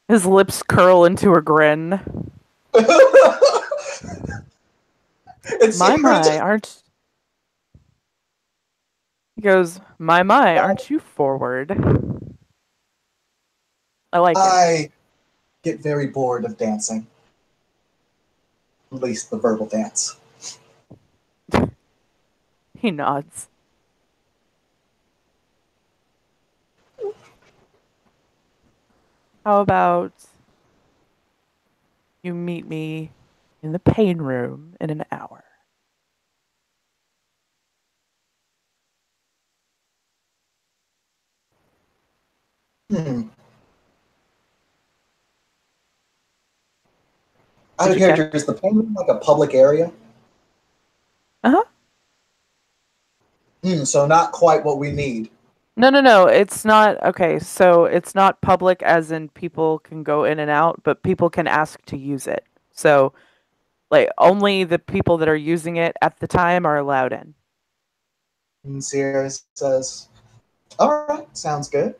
His lips curl into a grin. It's My, aren't he goes, my, aren't you forward? I like it. I get very bored of dancing. At least the verbal dance. He nods. How about you meet me in the pain room in an hour? Hmm. Out Did of you get? character, is the pain room like a public area? Uh huh. So not quite what we need. No, no, no. It's not okay. So it's not public, as in people can go in and out, but people can ask to use it. So, like, only the people that are using it at the time are allowed in. And Sierra says, "All right, sounds good.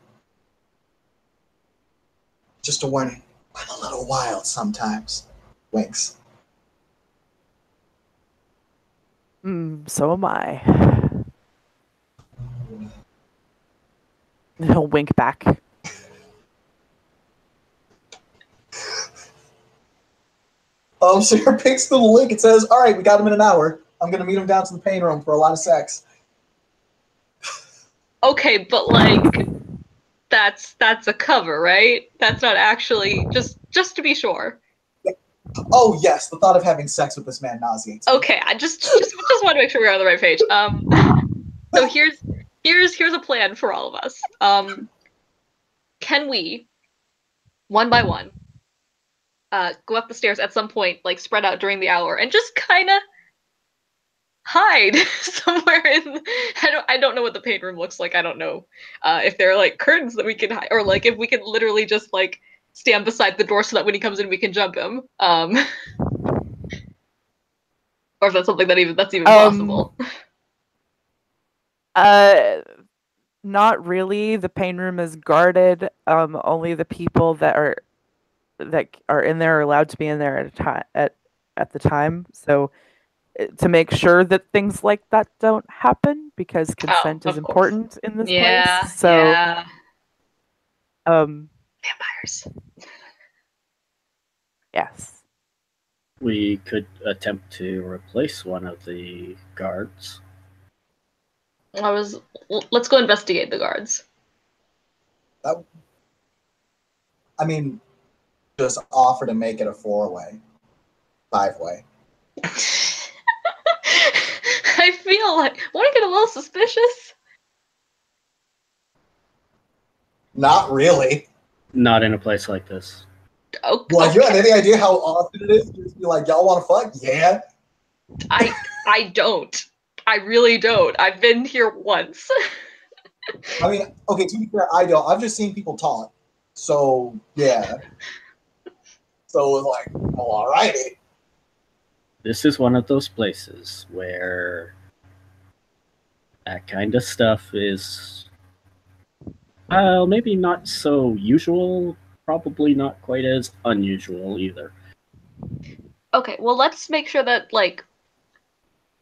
Just a warning. I'm a little wild sometimes." Winks. So am I. And he'll wink back. Sierra picks the link and says, "All right, we got him in an hour. I'm gonna meet him down to the pain room for a lot of sex." Okay, but like that's a cover, right? That's not actually just to be sure. Oh yes, the thought of having sex with this man nauseates me. Okay, I just want to make sure we're on the right page. So here's a plan for all of us. Can we one by one go up the stairs at some point, like spread out during the hour, and just kind of hide somewhere in? I don't know what the paint room looks like. I don't know if there are like curtains that we can hide, or like if we can literally just like stand beside the door so that when he comes in we can jump him. Or if that's something that's even Um, possible. uh, Not really. The pain room is guarded. Only the people that are in there are allowed to be in there at a time at the time. So to make sure that things like that don't happen, because Oh, consent is of course. important in this place. Yeah, So yeah. um, Vampires. yes. We could attempt to replace one of the guards. Let's go investigate the guards. That, I mean, just offer to make it a 4-way, 5-way. I feel like want to get a little suspicious. Not really. Not in a place like this. Oh, Well, you have okay. any idea how often it is? You just be like, "Y'all want to fuck?" Yeah. I don't. I really don't. I've been here once. I mean, okay. To be fair, I don't. I've just seen people talk. So yeah. So it was like, well, all righty. This is one of those places where that kind of stuff is, maybe not so usual, probably not quite as unusual either. Okay, well let's make sure that like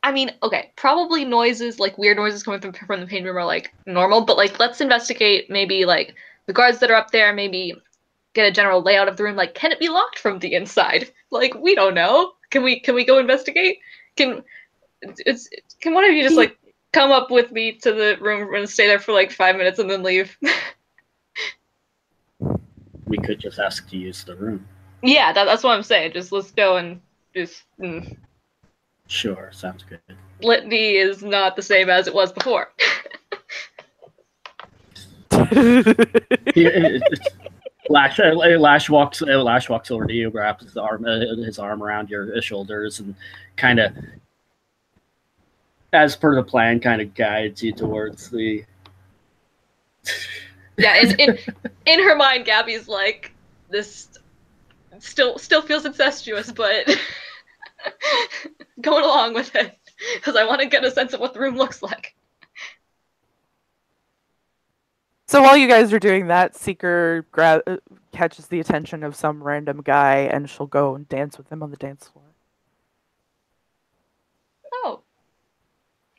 I mean, okay, probably noises like weird noises coming from the pain room are like normal, but like let's investigate maybe like the guards that are up there, maybe get a general layout of the room. Like, can it be locked from the inside? Like, we don't know. Can we go investigate? Can it's can one of you just like come up with me to the room and stay there for like 5 minutes and then leave? We could just ask to use the room. Yeah, that's what I'm saying. Just let's go and just Sure, sounds good. litany is not the same as it was before. Lash walks over to you, wraps his arm around your shoulders, and kind of, as per the plan, kind of guides you towards the. Yeah, in her mind, Gabby's like, this still feels incestuous, but going along with it because I want to get a sense of what the room looks like. So while you guys are doing that, Seeker catches the attention of some random guy, and she'll go and dance with him on the dance floor. Oh,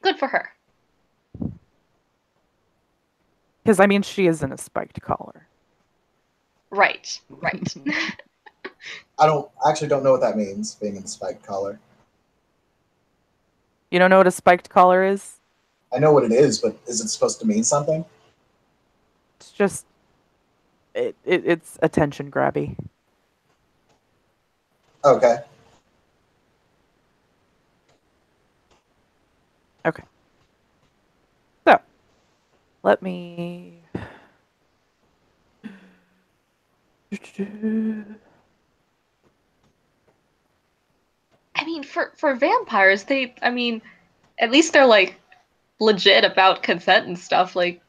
good for her. Because I mean, she is in a spiked collar. Right. I actually don't know what that means. Being in the spiked collar. You don't know what a spiked collar is? I know what it is, but is it supposed to mean something? It's just it's attention grabby. Okay. Okay. So, let me. I mean, for vampires, at least they're like legit about consent and stuff. Like,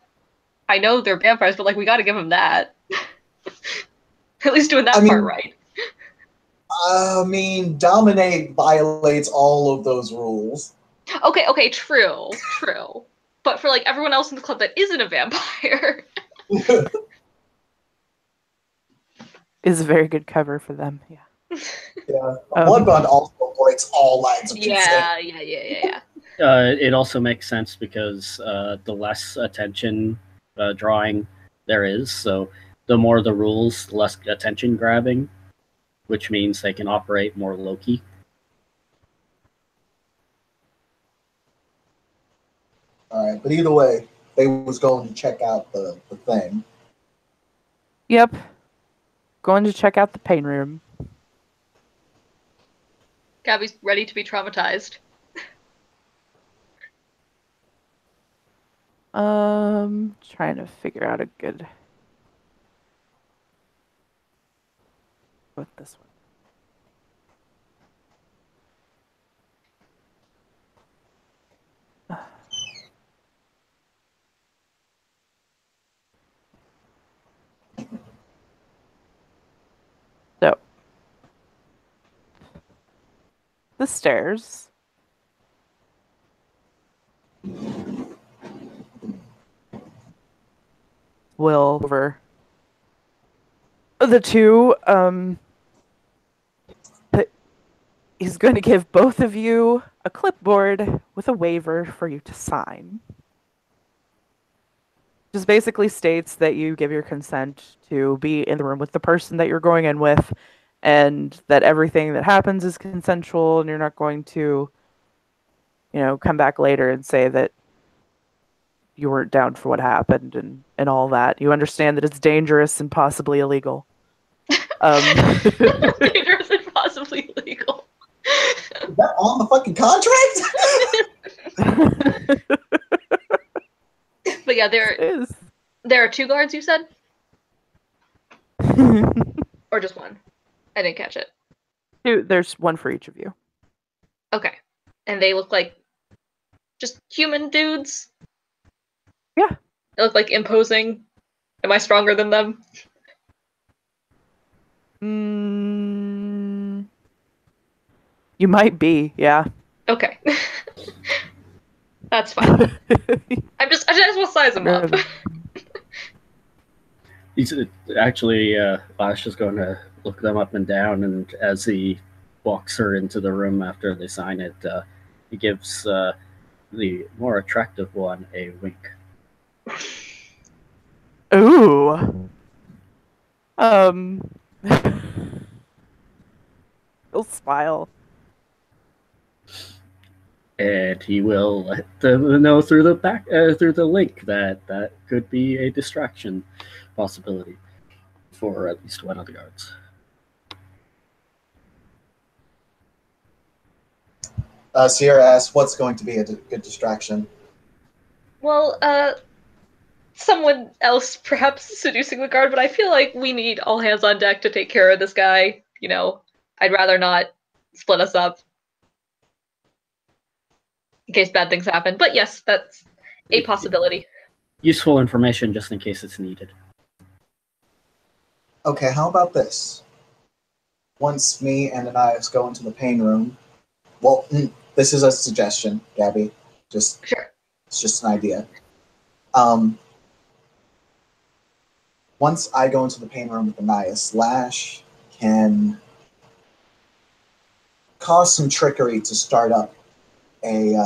I know they're vampires, but like, we got to give them that. At least doing that I part mean, right. Dominate violates all of those rules. Okay, true. But for like everyone else in the club that isn't a vampire, Is a very good cover for them. Yeah. Yeah. Bloodbond also breaks all lines of consent. yeah. It also makes sense because the less attention drawing there is, so the more the rules, the less attention grabbing, which means they can operate more low-key. All right, but either way, they was going to check out the thing. Yep. Going to check out the pain room. Gabby's ready to be traumatized. Trying to figure out a good with this one. So, the stairs will over the two. He's going to give both of you a clipboard with a waiver for you to sign. Just basically states that you give your consent to be in the room with the person that you're going in with, and that everything that happens is consensual, and you're not going to, come back later and say that you weren't down for what happened and all that. You understand that it's dangerous and possibly illegal. Dangerous and possibly illegal. Is that on the fucking contract? But yeah, there are 2 guards, you said? Or just one? I didn't catch it. There's one for each of you. Okay. And they look like just human dudes? Yeah. They look like imposing. Am I stronger than them? You might be, yeah. Okay. That's fine. I just want to size them up. He's actually, Ash is going to look them up and down, and as he walks her into the room after they sign it, he gives the more attractive one a wink. Ooh. He'll smile. And he will let them know through the link that could be a distraction possibility for at least one of the guards. Sierra asks, what's going to be a good distraction? Well, someone else perhaps seducing the guard, but I feel like we need all hands on deck to take care of this guy. I'd rather not split us up in case bad things happen. But yes, that's a possibility. Useful information just in case it's needed. Okay, how about this? Once me and Ananias go into the pain room, well, this is a suggestion, Gabby. Sure. It's just an idea. Once I go into the pain room with Ananias, Lash can cause some trickery to start up a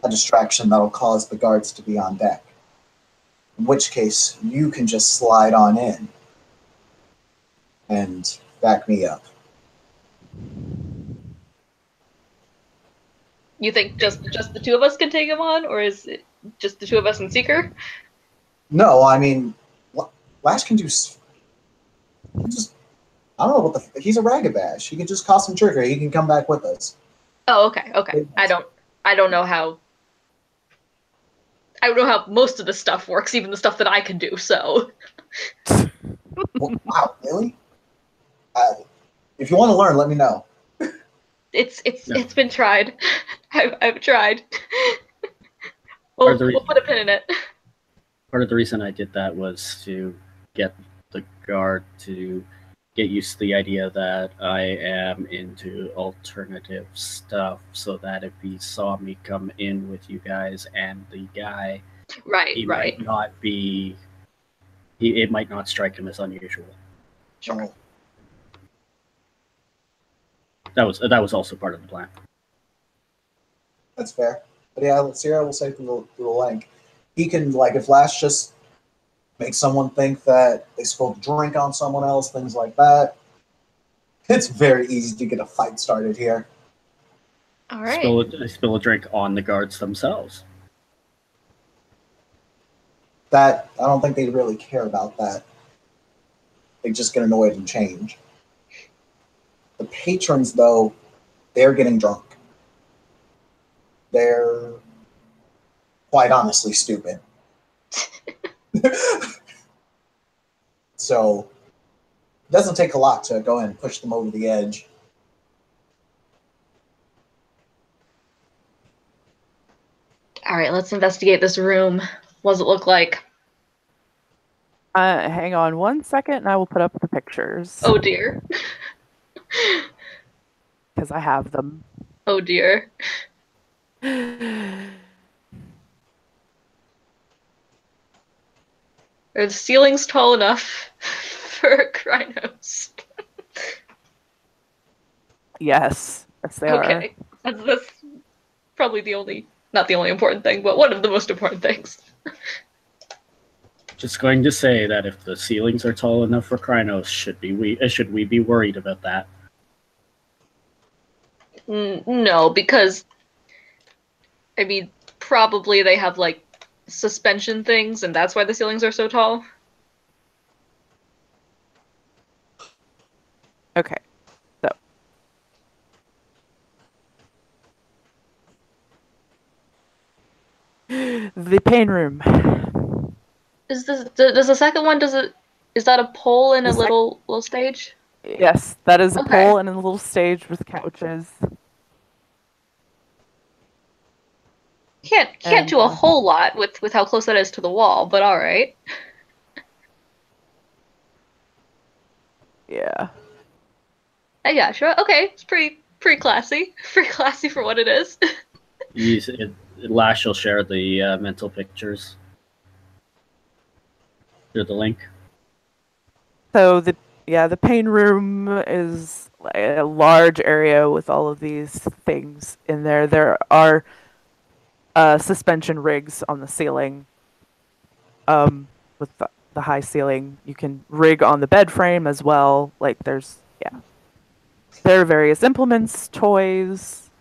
distraction that'll cause the guards to be on deck. In which case, you can just slide on in and back me up. You think just the 2 of us can take him on, or is it just the 2 of us and Seeker? No, Lash can do. Just I don't know what the. He's a ragabash. He can just cost him trigger. He can come back with us. Oh, okay, okay. I don't know how. I don't know how most of the stuff works, even the stuff that I can do. So. Well, wow, really? If you want to learn, let me know. It's been tried. I've tried. We'll put a pin in it. Part of the reason I did that was to get the guard to get used to the idea that I am into alternative stuff, so that if he saw me come in with you guys and the guy, Right. might not be. It might not strike him as unusual. Sure. That was also part of the plan. That's fair. But yeah, Sierra will say through the link. He can, like, if Lash just makes someone think that they spilled drink on someone else, things like that, it's very easy to get a fight started here. All right. Spill a drink on the guards themselves. That, I don't think they really care about that. They just get annoyed and change. The patrons, though, they're getting drunk. They're quite honestly stupid. So it doesn't take a lot to go ahead and push them over the edge. All right, let's investigate this room. What does it look like? Hang on 1 second, and I will put up the pictures. Oh dear. Because I have them. Oh dear. Are the ceilings tall enough for Krynos? Yes, they are. Okay. That's probably not the only important thing, but one of the most important things. Just going to say that if the ceilings are tall enough for Krynos, should we be worried about that? No, because I mean, probably they have like suspension things, and that's why the ceilings are so tall. Okay, so the pain room. Does the second one is that a pole in a The little stage? Yes, that is a Okay. pole and a little stage with couches. Can't And, do a whole lot with how close that is to the wall, but all right. Yeah. Yeah, sure. Okay, it's pretty classy. Pretty classy for what it is. Lash will share the mental pictures through the link. So the pain room is a large area with all of these things in there. There are suspension rigs on the ceiling. With the high ceiling, you can rig on the bed frame as well. Like there are various implements, toys.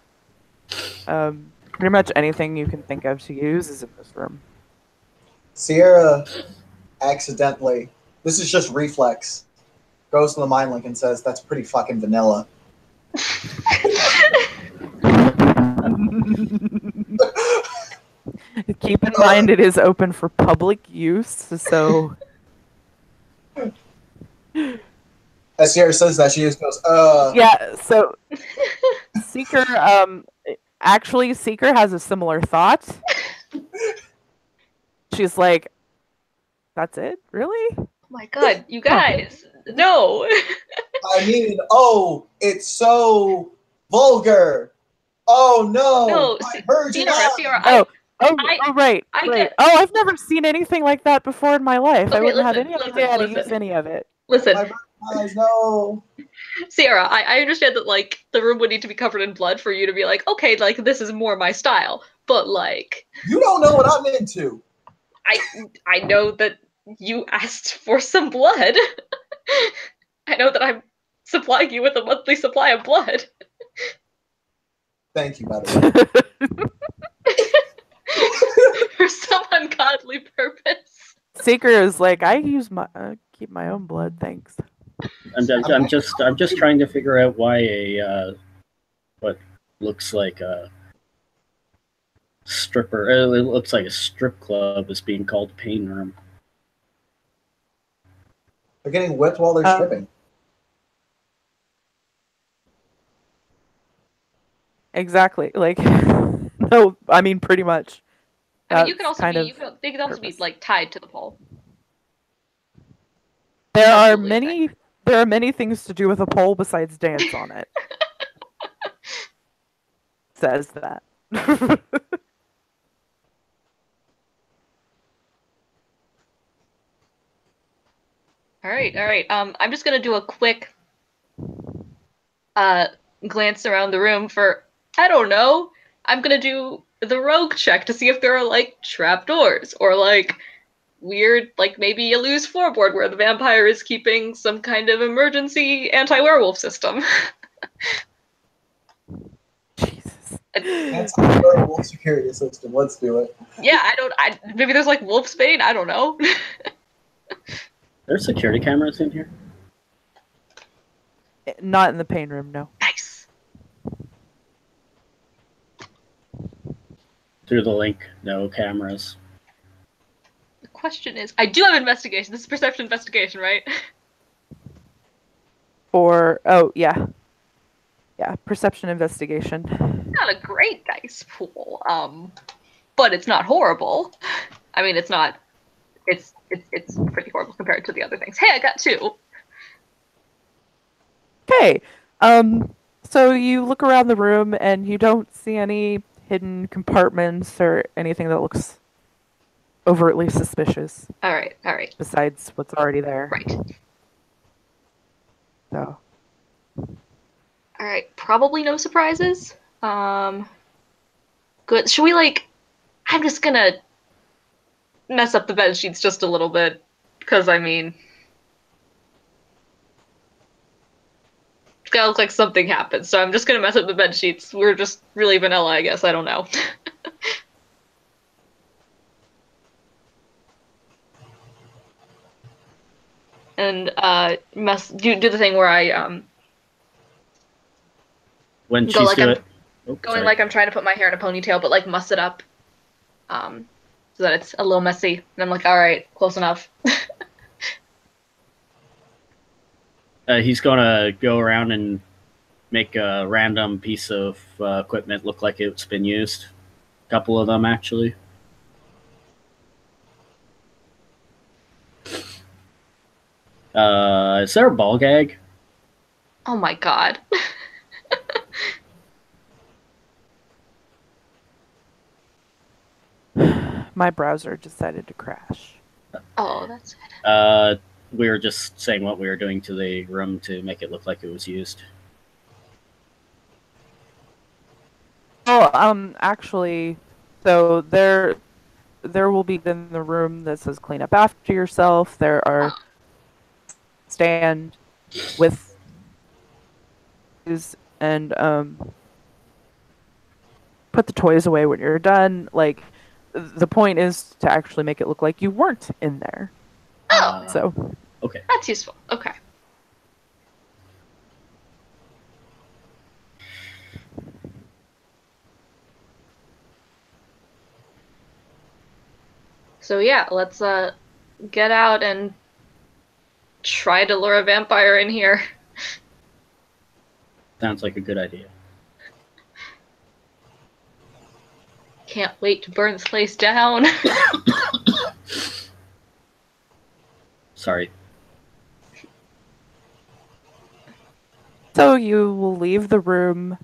Pretty much anything you can think of to use is in this room. Sierra accidentally, this is just reflex, goes to the mind link and says, "That's pretty fucking vanilla." Keep in mind it is open for public use, so As Sierra says that, she just goes, yeah, so Seeker actually Seeker has a similar thought. She's like, "That's it? Really?" Oh my god, you guys. No. I mean, oh, it's so vulgar. Oh no, No, I heard you. Sierra, Right. get- Oh, I've never seen anything like that before in my life. I Okay, wouldn't have listen, any idea how to use any of it. Listen, My eyes, no. Sierra, I understand that like the room would need to be covered in blood for you to be like, okay, like this is more my style. But like You don't know what I'm into. I know that you asked for some blood. I know that I'm supplying you with a monthly supply of blood. Thank you, by the way. For some ungodly purpose. Seeker is like, I use keep my own blood, thanks. I'm just trying to figure out why what looks like a stripper. It looks like a strip club is being called pain room. They're getting whipped while they're stripping. Exactly. Like, no, I mean, pretty much. I mean, you can That's also kind be of they could also be purpose. like tied to the pole. There are Absolutely many things to do with a pole besides dance on it. Says that. All right. I'm just gonna do a quick glance around the room for, I don't know. I'm gonna do the rogue check to see if there are like trapdoors or like weird, like maybe a loose floorboard where the vampire is keeping some kind of emergency anti-werewolf system. Jesus. That's a werewolf security system. Let's do it. Yeah, maybe there's like wolfsbane. I don't know. There's security cameras in here. Not in the pain room, no. Nice. Through the link, no cameras. The question is, I do have investigation. This is perception investigation, right? Yeah, perception investigation. Not a great dice pool, but it's not horrible. I mean, it's not. It's pretty horrible compared to the other things. Hey, I got 2. Okay. So you look around the room and you don't see any hidden compartments or anything that looks overtly suspicious. All right. Besides what's already there. Right. So. All right. Probably no surprises. Good. Should we like? I'm just gonna mess up the bed sheets just a little bit, because I mean, it's gotta look like something happened. So I'm just gonna mess up the bed sheets. We're just really vanilla, I guess. I don't know. And do the thing where I When go she's like doing going like I'm trying to put my hair in a ponytail, but like muss it up, so that it's a little messy. And I'm like, all right, close enough. he's gonna go around and make a random piece of equipment look like it's been used. A couple of them, actually. Is there a ball gag? Oh my god. My browser decided to crash. Oh, that's good. We were just saying what we were doing to the room to make it look like it was used. Oh, actually, so there will be in the room that says clean up after yourself. There are stand with and put the toys away when you're done. Like, the point is to actually make it look like you weren't in there. Oh, So okay. That's useful. Okay. So yeah, let's get out and try to lure a vampire in here. Sounds like a good idea. Can't wait to burn this place down. Sorry. So you will leave the room.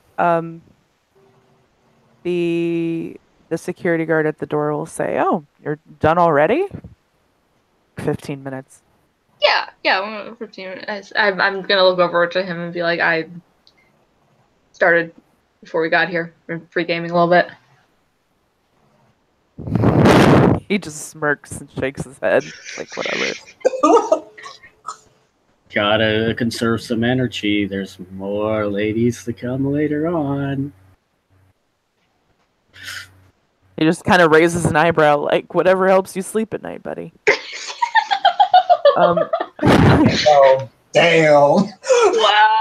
The security guard at the door will say, "Oh, you're done already? 15 minutes." Yeah, 15 minutes. I'm gonna look over to him and be like, I started before we got here. Been pre-gaming a little bit. He just smirks and shakes his head, like whatever. Gotta conserve some energy. There's more ladies to come later on. He just kind of raises an eyebrow, like, whatever helps you sleep at night, buddy. Oh, damn. Wow.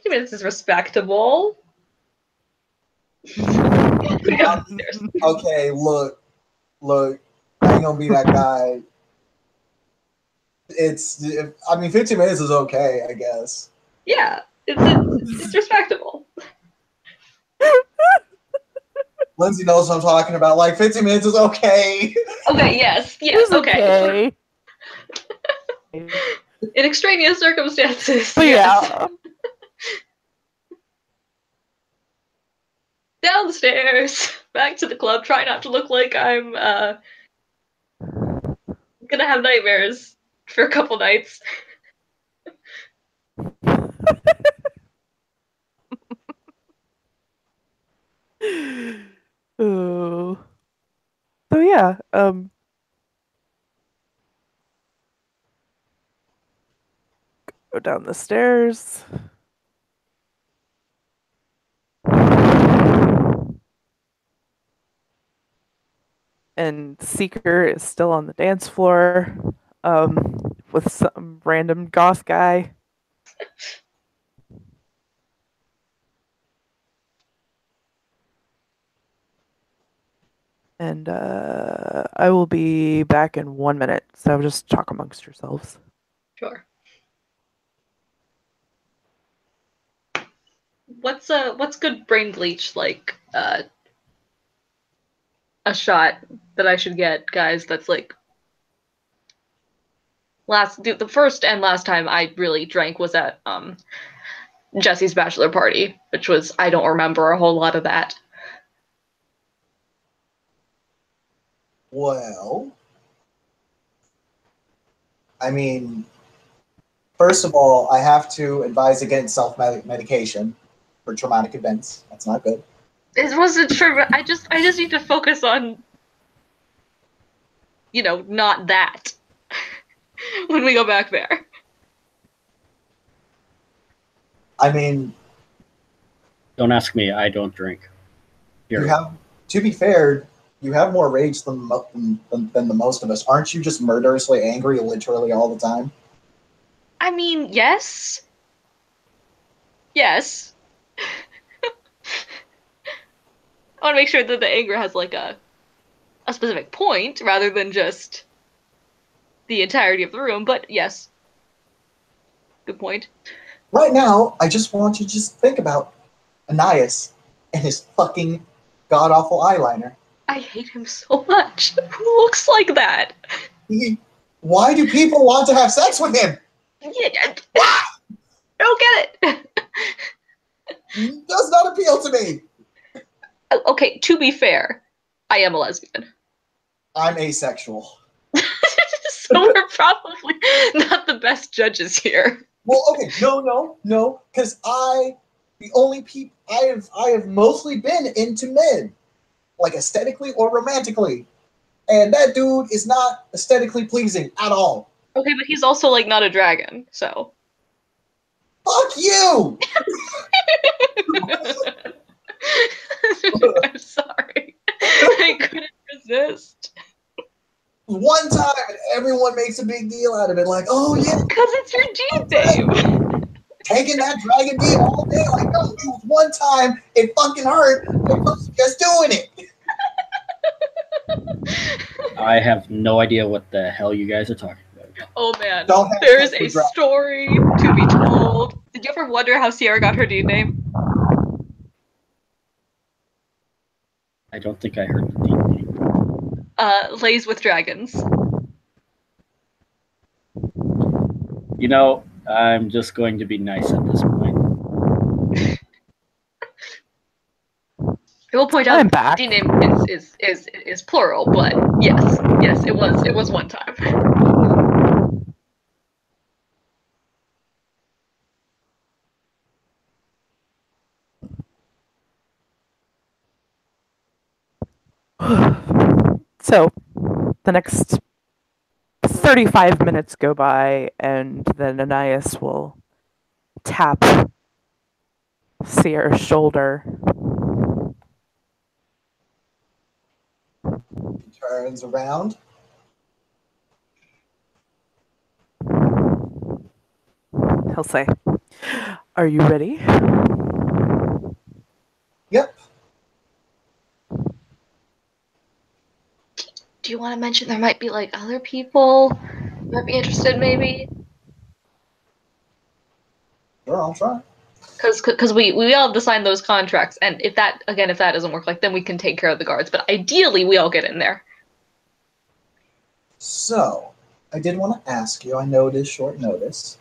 This is respectable. We go upstairs. Okay, look, I ain't gonna be that guy. I mean, 15 minutes is okay, I guess. Yeah, it's respectable. Lindsay knows what I'm talking about. Like, 15 minutes is okay. Okay, yes, It's okay. okay. In extraneous circumstances, But yes. yeah. Down the stairs, back to the club. Try not to look like I'm gonna have nightmares for a couple nights. Oh. So yeah, go down the stairs. And Seeker is still on the dance floor, with some random goth guy. And I will be back in 1 minute, so just talk amongst yourselves. Sure. What's good brain bleach like? A shot that I should get, guys. That's like the first and last time I really drank was at Jesse's bachelor party, which was I don't remember a whole lot of that. Well, I mean, first of all, I have to advise against self-medication for traumatic events. That's not good. It wasn't true. I just need to focus on, not that when we go back there. I mean, Don't ask me. I don't drink. you have, to be fair, you have more rage than the most of us. Aren't you just murderously angry literally all the time? I mean, yes. Yes. I want to make sure that the anger has like a specific point rather than just the entirety of the room, but yes. Good point. Right now, I just want you to just think about Anais and his fucking god-awful eyeliner. I hate him so much. Who looks like that? Why do people want to have sex with him? Yeah, I don't get it. Does not appeal to me. Okay, to be fair, I am a lesbian. I'm asexual. So we're probably not the best judges here. Well, okay, no, because the only people I have mostly been into men, like aesthetically or romantically, and that dude is not aesthetically pleasing at all. Okay, but he's also like not a dragon, so. Fuck you! I'm sorry. I couldn't resist. One time, and everyone makes a big deal out of it, like, oh yeah, Because it's your G name. taking that dragon D all day. Like, no, it was one time, it fucking hurt, I was just doing it. I have no idea what the hell you guys are talking about. Oh man, Don't have there's sex a with dragons. story to be told. Did you ever wonder how Sierra got her D name? I don't think I heard the name. Lays with dragons. You know, I'm just going to be nice at this point. I will point I'm out back. D name is plural, but yes, it was one time. So, the next 35 minutes go by, and then Ananias will tap Sierra's shoulder. He turns around. He'll say, "Are you ready?" Yep. Do you want to mention there might be like other people who might be interested, maybe? Sure, I'll try. Because we all have to sign those contracts, and if that doesn't work, like then we can take care of the guards. But ideally, we all get in there. So, I did want to ask you. I know it is short notice,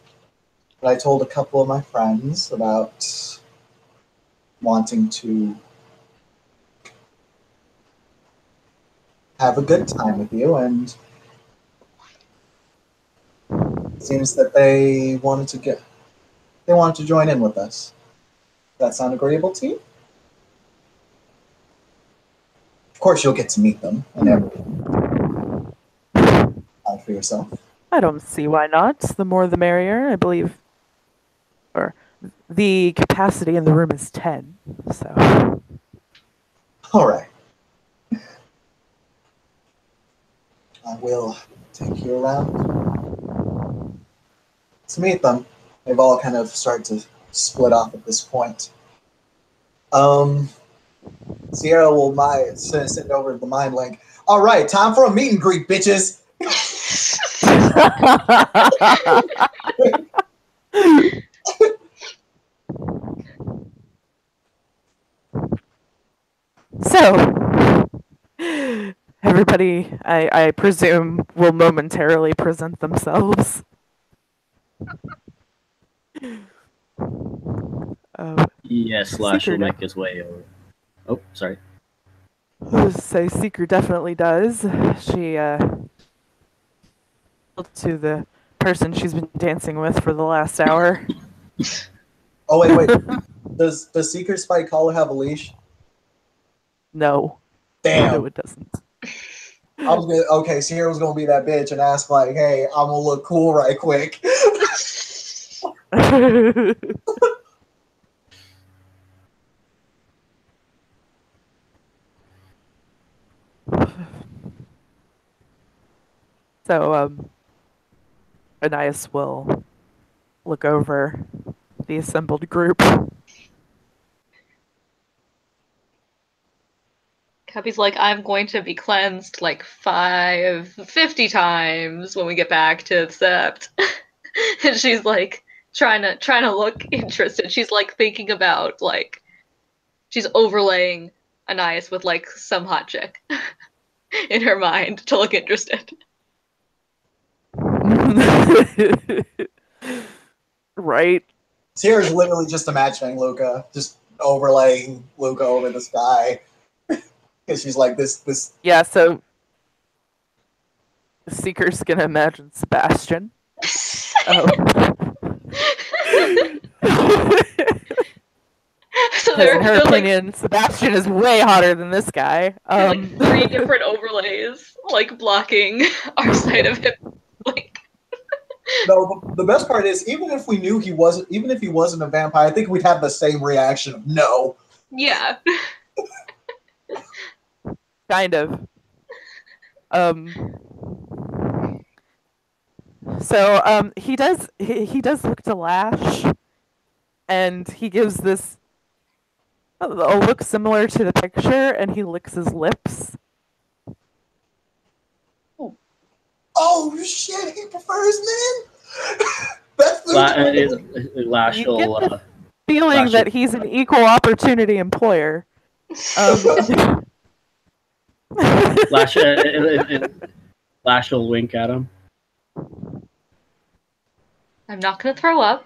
but I told a couple of my friends about wanting to have a good time with you, and it seems that they wanted to join in with us. Does that sound agreeable to you? Of course, you'll get to meet them and everything. Out for yourself. I don't see why not. The more the merrier, I believe. Or the capacity in the room is 10. So All right. I will take you around to meet them. They've all kind of started to split off at this point. Sierra will send over the mind link. All right, time for a meet and greet, bitches. So, everybody, I presume, will momentarily present themselves. Yes, Slash Seeker will make his way over. Oh, sorry. say Seeker definitely does. She to the person she's been dancing with for the last hour. Oh wait. Does Seeker Spike Collar have a leash? No. Damn. No, it doesn't. Sierra was gonna be that bitch and ask like, "Hey, I'm gonna look cool right quick." So, Anais will look over the assembled group. Cappy's like, I'm going to be cleansed like 50 times when we get back to the Sept. And she's like trying to look interested. She's like thinking about like she's overlaying Anais with like some hot chick in her mind to look interested. Right? Sierra's literally just imagining Luca, just overlaying Luca over the sky. Because she's like this. Yeah, so the Seeker's gonna imagine Sebastian. So Because in her opinion, Sebastian is way hotter than this guy. Like 3 different overlays, like blocking our sight of him. Like No, the best part is even if he wasn't a vampire, I think we'd have the same reaction of no. yeah. Kind of. So he does look to Lash, and he gives this a look similar to the picture, and he licks his lips. Oh shit! He prefers men. That's the Lash You get will. the feeling that he's an equal opportunity employer. Lash will wink at him. I'm not gonna throw up.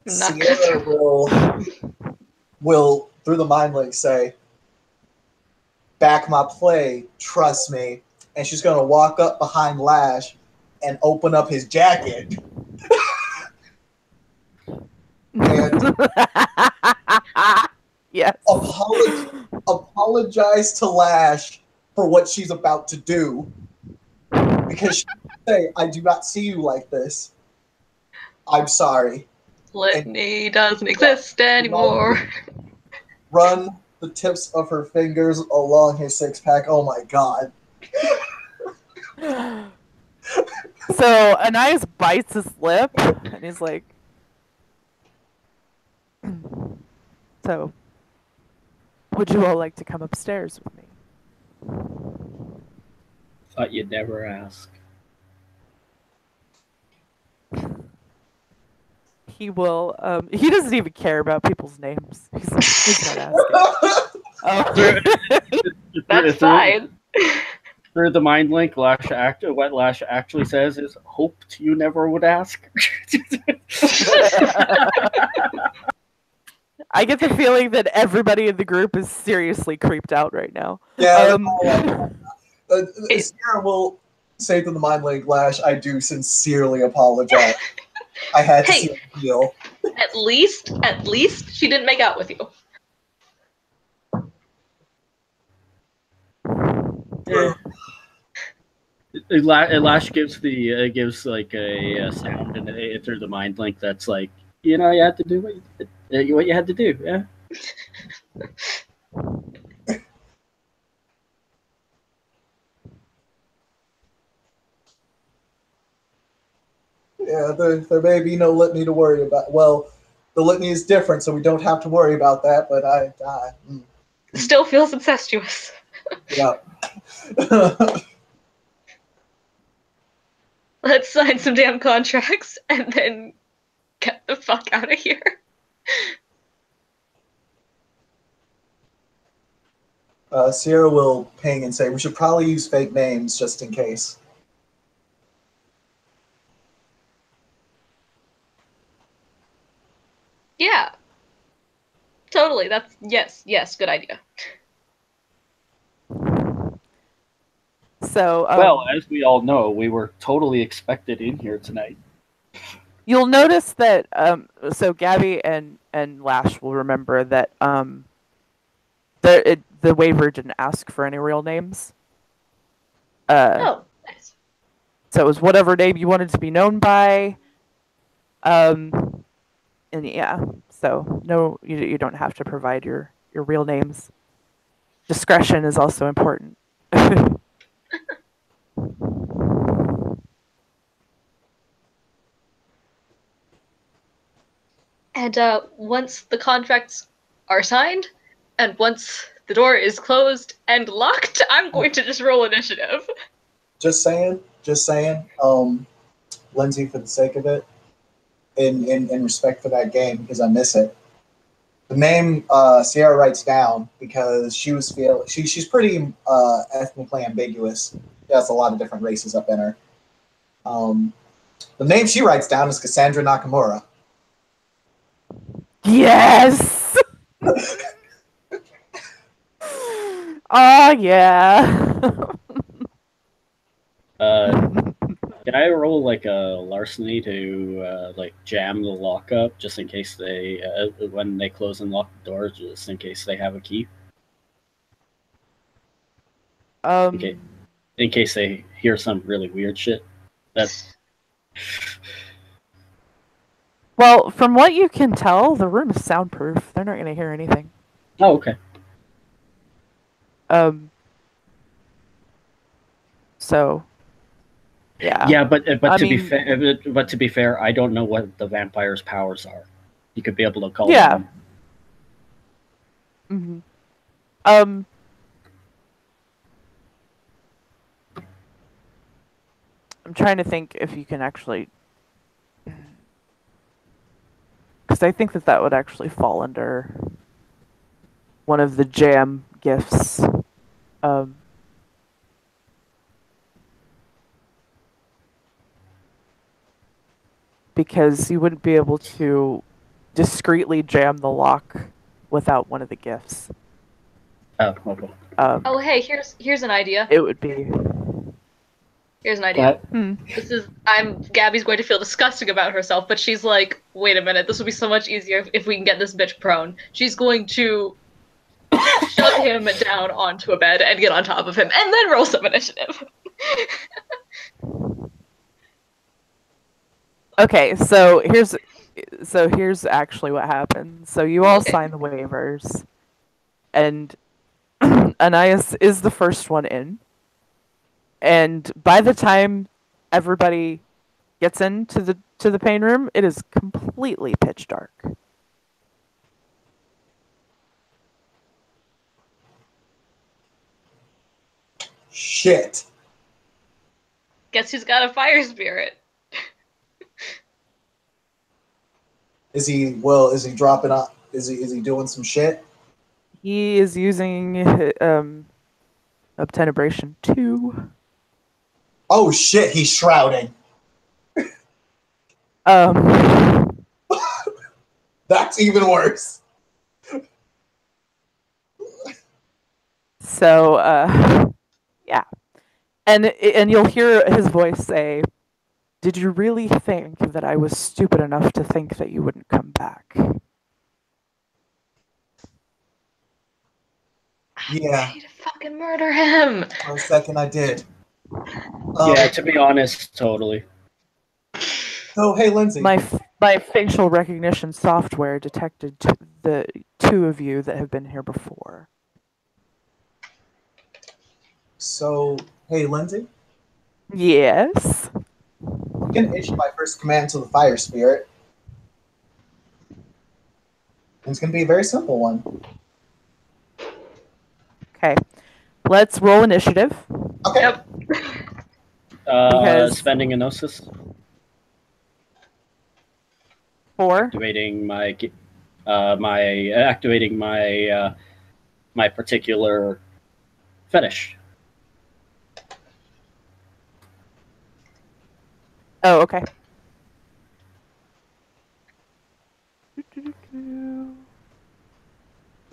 I'm not gonna Sierra will through the mind link say, "Back my play, trust me." And she's gonna walk up behind Lash and open up his jacket. And yes. Apologize to Lash for what she's about to do. Because she say, "I do not see you like this. I'm sorry." Litany doesn't exist anymore. Run the tips of her fingers along his six pack. Oh my god. So Anais bites his lip, and he's like, "So, would you all like to come upstairs with me?" Thought you'd never ask. He will. He doesn't even care about people's names. He's not asking. That's fine. Through the mind link, what Lash actually says is, "Hoped you never would ask." I get the feeling that everybody in the group is seriously creeped out right now. Yeah, Sierra will say to the mind link, Lash, I do sincerely apologize. I had to Hey. see a deal. At least she didn't make out with you. Lash gives gives like a sound through the mind link that's like, you had to do what you had to do. Yeah. Yeah, there may be no litany to worry about. Well, the litany is different, so we don't have to worry about that, but Still feels incestuous. yeah. Let's sign some damn contracts and then get the fuck out of here. Sierra will ping and say, we should probably use fake names just in case. Yeah. Totally. That's yes, good idea. So, Well, as we all know, we were totally expected in here tonight. you'll notice that so Gabby and Lash will remember that the waiver didn't ask for any real names. Oh, nice. So it was whatever name you wanted to be known by. And yeah, so no, you don't have to provide your real names. Discretion is also important. And once the contracts are signed, and once the door is closed and locked, I'm going to just roll initiative. Just saying. Lindsay, for the sake of it, in respect for that game, because I miss it. The name Sierra writes down because she's pretty ethnically ambiguous. She has a lot of different races up in her. The name she writes down is Cassandra Nakamura. Yes. Oh yeah. Can I roll like a larceny to like jam the lock up just in case they when they close and lock the doors, just in case they have a key? In case they hear some really weird shit. That's Well, from what you can tell, the room is soundproof. They're not going to hear anything. Oh, okay. So, yeah. Yeah, but to be fair, I don't know what the vampire's powers are. You could be able to call them. Mm-hmm. I'm trying to think if you can actually, because I think that would actually fall under one of the jam gifts. Because you wouldn't be able to discreetly jam the lock without one of the gifts. Oh, okay. Oh, hey, here's an idea. It would be. Here's an idea. Gabby's going to feel disgusting about herself, but she's like, wait a minute, this will be so much easier if we can get this bitch prone. She's going to shove him down onto a bed and get on top of him, and then roll some initiative. Okay, so here's actually what happened. So you all sign the waivers, and Anais is the first one in. And by the time everybody gets into the pain room, it is completely pitch dark. Shit. Guess who's got a fire spirit? Is he dropping up? Is he doing some shit? He is using Obtenebration 2. Oh shit, he's shrouding. That's even worse. So yeah. And you'll hear his voice say, "Did you really think that I was stupid enough to think that you wouldn't come back?" Yeah. Ready to fucking murder him. For a second, I did. Yeah, to be honest, totally. So, hey, Lindsay. My facial recognition software detected the two of you that have been here before. So, hey, Lindsay. Yes. I'm gonna issue my first command to the fire spirit. And it's gonna be a very simple one. Okay. Let's roll initiative. Okay. Yep. Because- Spending a gnosis, 4. activating my my particular fetish. Oh, okay.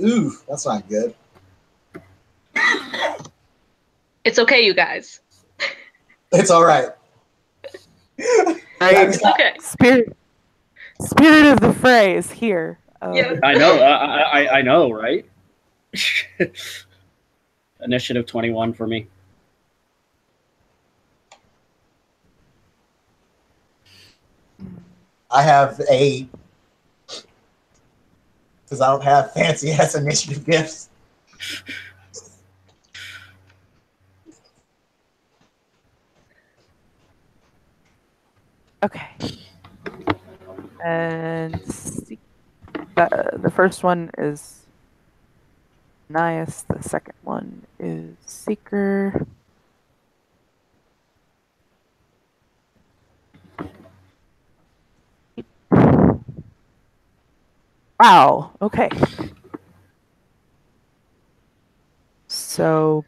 Ooh, that's not good. It's okay, you guys. It's all right. It's okay. Spirit of the fray is here. Yeah. I know. I know, right? Initiative 21 for me. I have 8 because I don't have fancy ass initiative gifts. Okay. And the first one is Nias. The second one is Seeker. Wow. Okay. So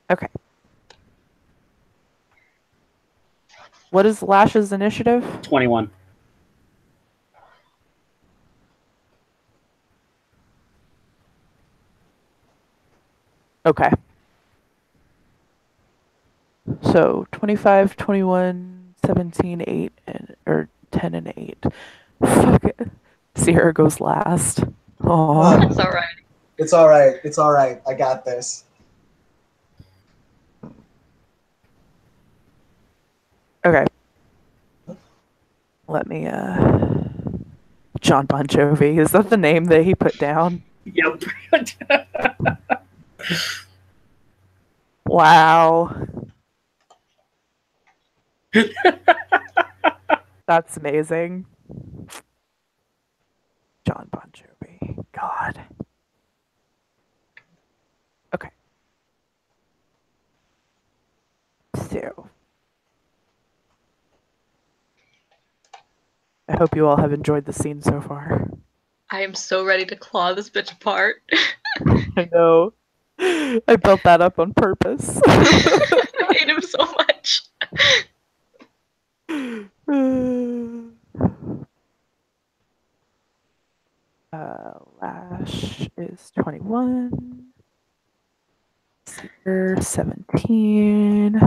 okay. What is Lash's initiative? 21. Okay. So 25, 21, 17, 8, or 10 and 8. Fuck it. Sierra goes last. Oh. It's all right. It's all right. It's all right. I got this. Okay. Let me John Bon Jovi. Is that the name that he put down? Yep. Wow. That's amazing. John Bon Jovi. God. Okay. So I hope you all have enjoyed the scene so far. I am so ready to claw this bitch apart. I know. I built that up on purpose. I hate him so much. Lash is 21. Seeker 17.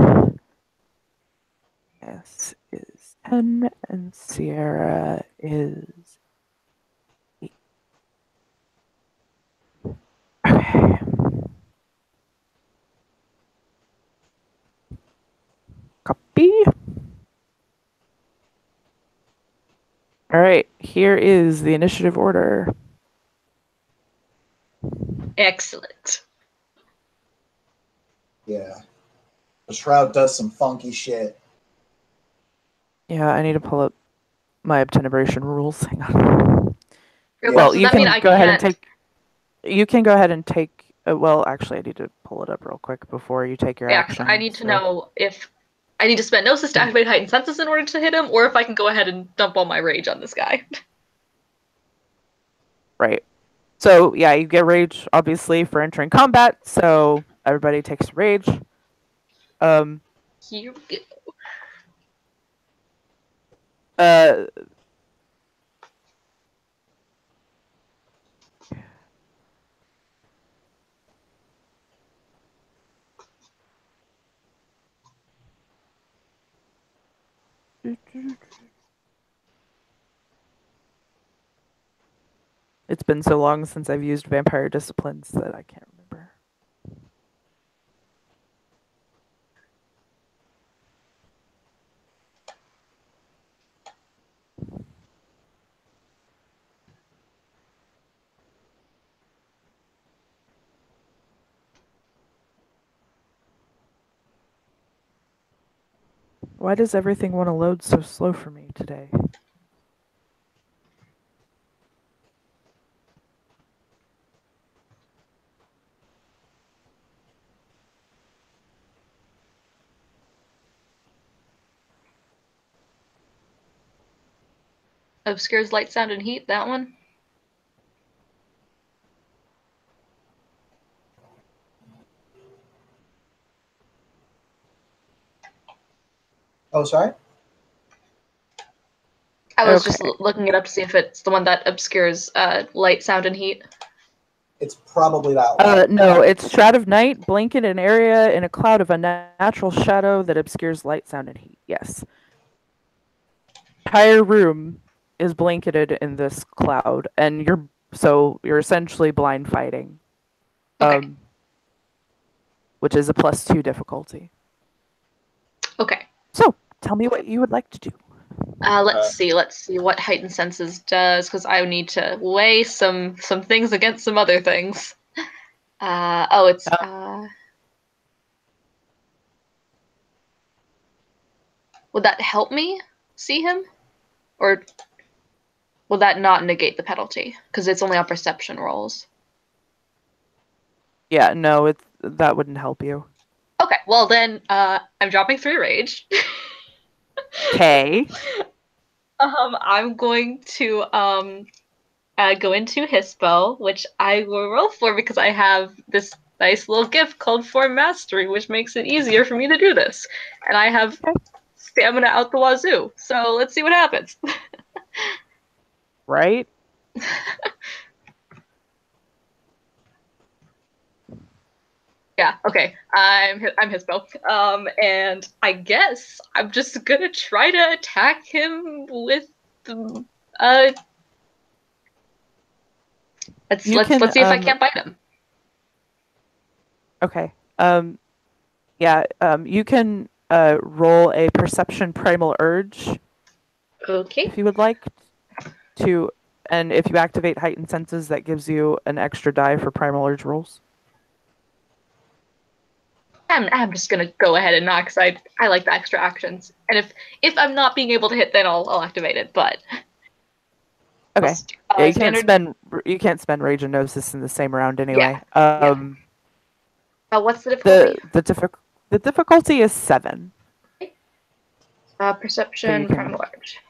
S is 10. And Sierra is 8. Okay. Copy. All right, here is the initiative order. Excellent. Yeah. The Shroud does some funky shit. Yeah, I need to pull up my obtenebration rules. Hang on. Yeah. Well, Does you that mean can I go ahead and can't? take. You can go ahead and take. Well, actually, I need to pull it up real quick before you take your Yeah, 'cause action. I need to so- know if I need to spend Gnosis to activate Heightened Senses in order to hit him, or if I can go ahead and dump all my rage on this guy. Right. So yeah, you get rage obviously for entering combat. So everybody takes rage. Um. Here we go. Uh. It's been so long since I've used vampire disciplines that I can't remember. Why does everything want to load so slow for me today? Obscures light, sound, and heat. That one. Oh, sorry? I was just Okay. looking it up to see if it's the one that obscures light, sound, and heat. It's probably that one. No, it's Shroud of Night, blanket an area in a cloud of unnatural shadow that obscures light, sound, and heat. Yes. Entire room is blanketed in this cloud, and you're essentially blind fighting. Okay. Which is a +2 difficulty. Okay. So, tell me what you would like to do. Let's see. Let's see what heightened senses does, because I need to weigh some things against some other things. It's would that help me see him, or will that not negate the penalty? Because it's only on perception rolls. Yeah, no, that wouldn't help you. Okay. Well then, I'm dropping 3 rage. Okay. I'm going to go into his spell, which I will roll for because I have this nice little gift called Form Mastery, which makes it easier for me to do this. And I have stamina out the wazoo. So let's see what happens. Right? Yeah, okay. I'm Hispo. And I guess I'm just gonna try to attack him with let's see if I can't bite him. Okay. Yeah, you can roll a perception primal urge Okay. if you would like to, and if you activate heightened senses, that gives you an extra die for primal urge rolls. I'm just gonna go ahead and knock because I like the extra actions. And if I'm not being able to hit, then I'll activate it. But Okay. Yeah, standard. you can't spend rage and gnosis in the same round anyway. What's the difficulty? The difficulty is 7. Perception So primal urge.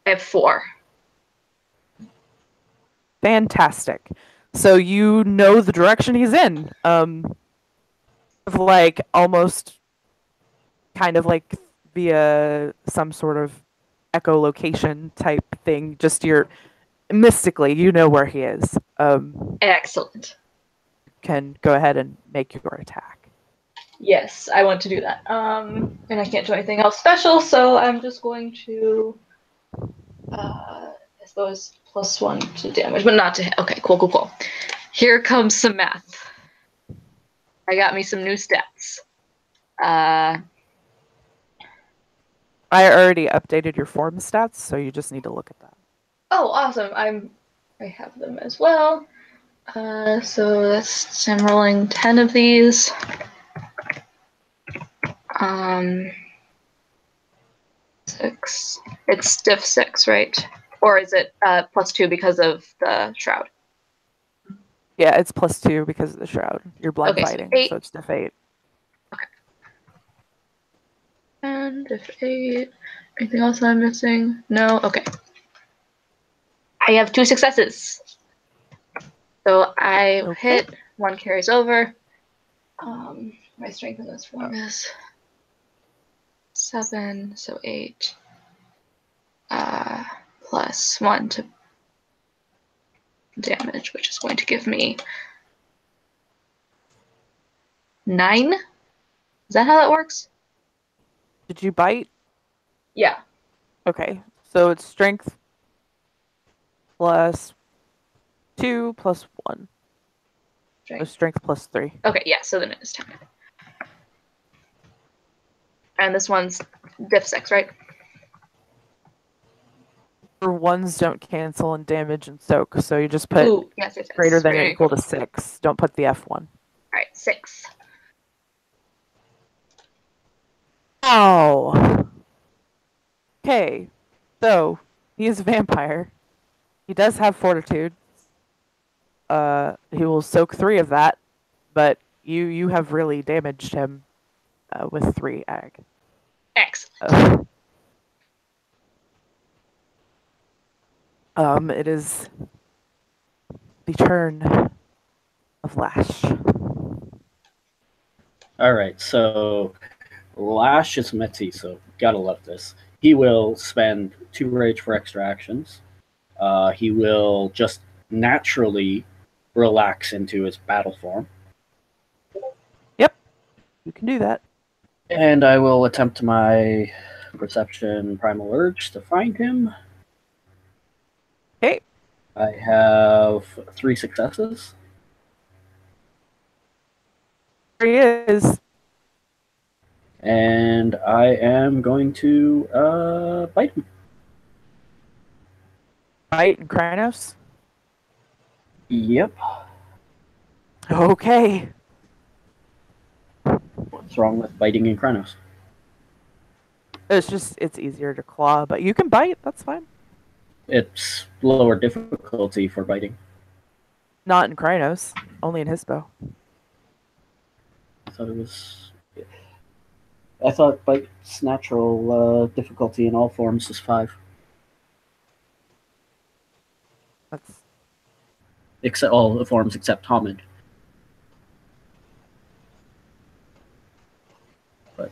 I have 4. Fantastic. So you know the direction he's in. Like almost kind of like via some sort of echolocation type thing. Just mystically, you know where he is. Excellent. Can go ahead and make your attack. Yes, I want to do that. And I can't do anything else special, so I'm just going to I suppose +1 to damage, but not to hit. Okay, cool. Here comes some math. I got me some new stats. I already updated your form stats, so you just need to look at that. Oh, awesome. I have them as well. So I'm rolling 10 of these. Six. It's stiff 6, right? Or is it +2 because of the shroud? Yeah, it's +2 because of the shroud. You're blind Okay, so fighting, 8. so it's diff 8. And if 8. Anything else I'm missing? No? Okay. I have 2 successes. So I hit, 1 carries over. My strength in this form is 7, so 8. +1 to damage, which is going to give me 9. Is that how that works? Did you bite? Yeah. Okay, so it's strength +2 +1. So strength +3. Okay, yeah, so then it is 10. And this one's diff 6, right? For ones don't cancel in damage and soak, so you just put Ooh, yes. greater than or equal to 6. Don't put the F1. Alright, 6. Oh. Okay, so he is a vampire. He does have fortitude. He will soak 3 of that, but you have really damaged him with 3 ag. Excellent. It is the turn of Lash. All right, so Lash is Mitzi, so gotta love this. He will spend 2 rage for extra actions. He will just naturally relax into his battle form. Yep, you can do that. And I will attempt my Perception Primal Urge to find him. Okay. I have 3 successes. There he is. And I am going to bite him. Bite and Krynos? Yep. Okay. What's wrong with biting in Krynos? It's easier to claw, but you can bite, that's fine. It's lower difficulty for biting. Not in Krynos, only in Hispo. I thought it was. I thought bite's natural difficulty in all forms is 5. That's Except all the forms except Homid. But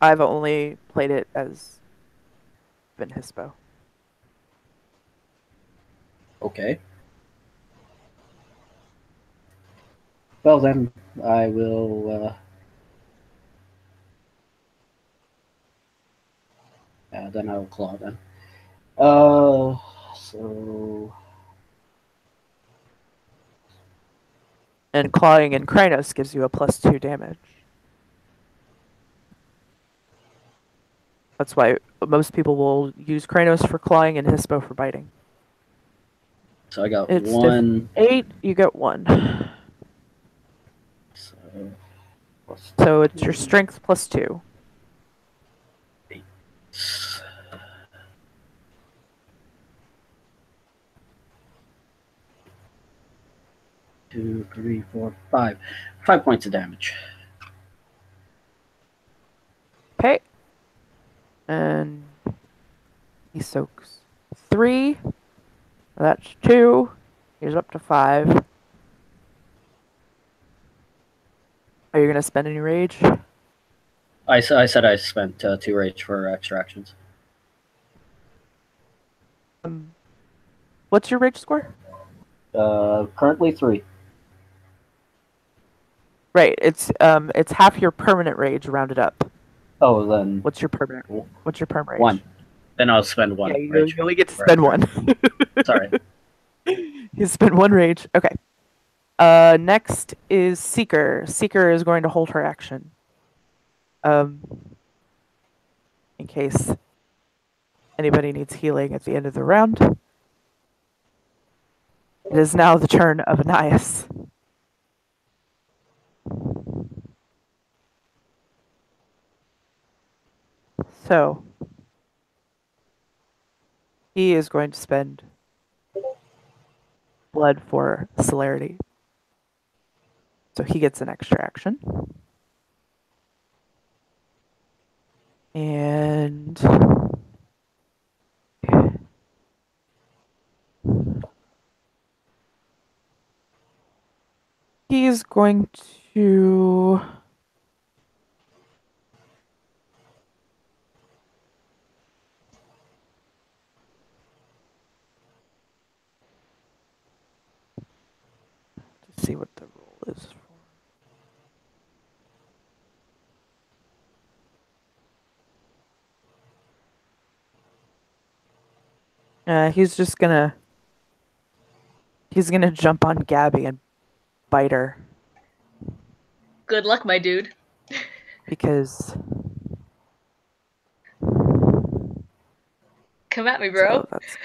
I've only played it as been Hispo. okay. Well then, I will. Yeah, then I'll claw then. So And clawing in Krynos gives you a +2 damage. That's why most people will use Krynos for clawing and Hispo for biting. I got It's 1. 8, you get 1. So, So it's your strength +2. 8. 2, 3, 4, 5. 5 points of damage. Okay. And he soaks 3. That's 2. He's up to 5. Are you going to spend any rage? I said I spent 2 rage for extra actions. What's your rage score? Currently 3. Right, it's half your permanent rage rounded up. Oh, then What's your permanent rage? 1. Then I'll spend 1 Yeah, you rage. only get to spend 1. Sorry. You spend 1 rage. Okay. Next is Seeker. Seeker is going to hold her action. In case anybody needs healing at the end of the round. It is now the turn of Anais. So he is going to spend blood for celerity. So he gets an extra action. And he's going to see what the roll is for. He's gonna jump on Gabby and bite her Good luck, my dude. because Come at me, bro. so that's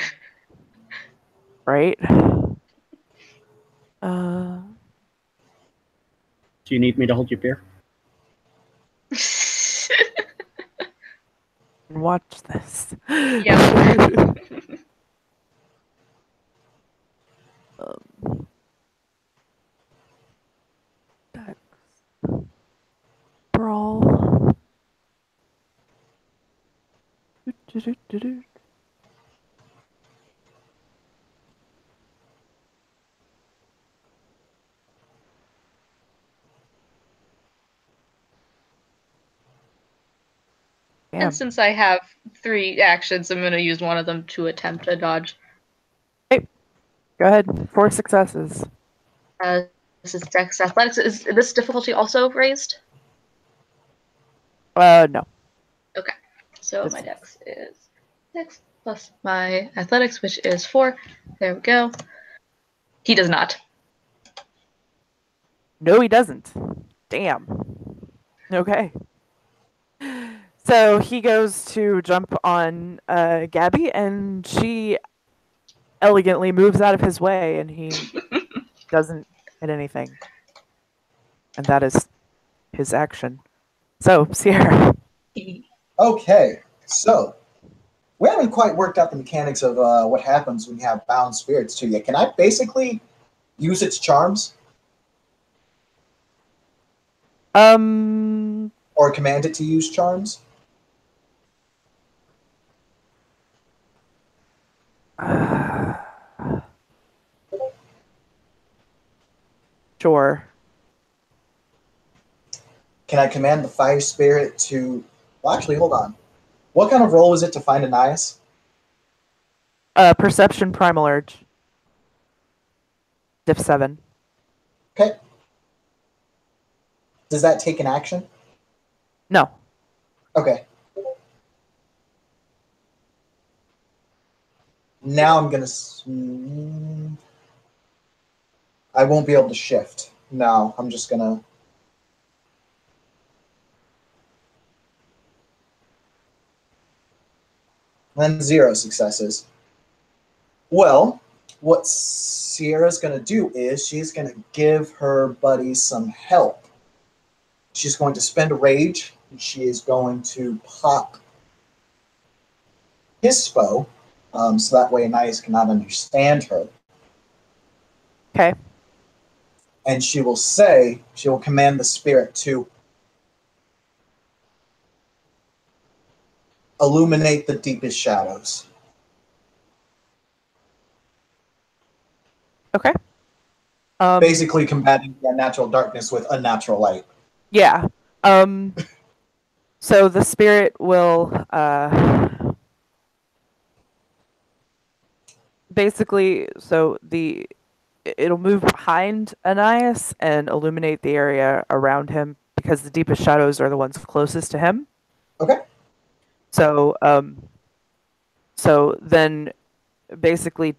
right. Uh, Do you need me to hold your beer? watch this. Yeah. Dex. Brawl. Do-do-do-do-do. Damn. And since I have 3 actions, I'm going to use one of them to attempt a dodge. Go ahead. 4 successes. This is Dex Athletics. Is this difficulty also raised? No. Okay. So my Dex is 6 plus my Athletics, which is 4. There we go. He does not. No, he doesn't. Damn. Okay. So he goes to jump on Gabby, and she elegantly moves out of his way, and he doesn't hit anything. And that is his action. So, Sierra. Okay, so we haven't quite worked out the mechanics of what happens when you have bound spirits to you. Can I basically use its charms or command it to use charms? Sure. Can I command the fire spirit to... Well, actually, hold on. What kind of roll is it to find Anais? Perception Primal Urge. Diff 7. Okay. Does that take an action? No. Okay. Now I'm going to... I won't be able to shift. No, I'm just going to... And 0 successes. Well, what Sierra's going to do is she's going to give her buddy some help. She's going to spend a rage, and she is going to pop his foe, so that way Anais cannot understand her. Okay. And she will command the spirit to illuminate the deepest shadows. Okay. Basically combating the unnatural darkness with unnatural light. Yeah. So the spirit will basically it'll move behind Anais and illuminate the area around him because the deepest shadows are the ones closest to him. Okay. So then basically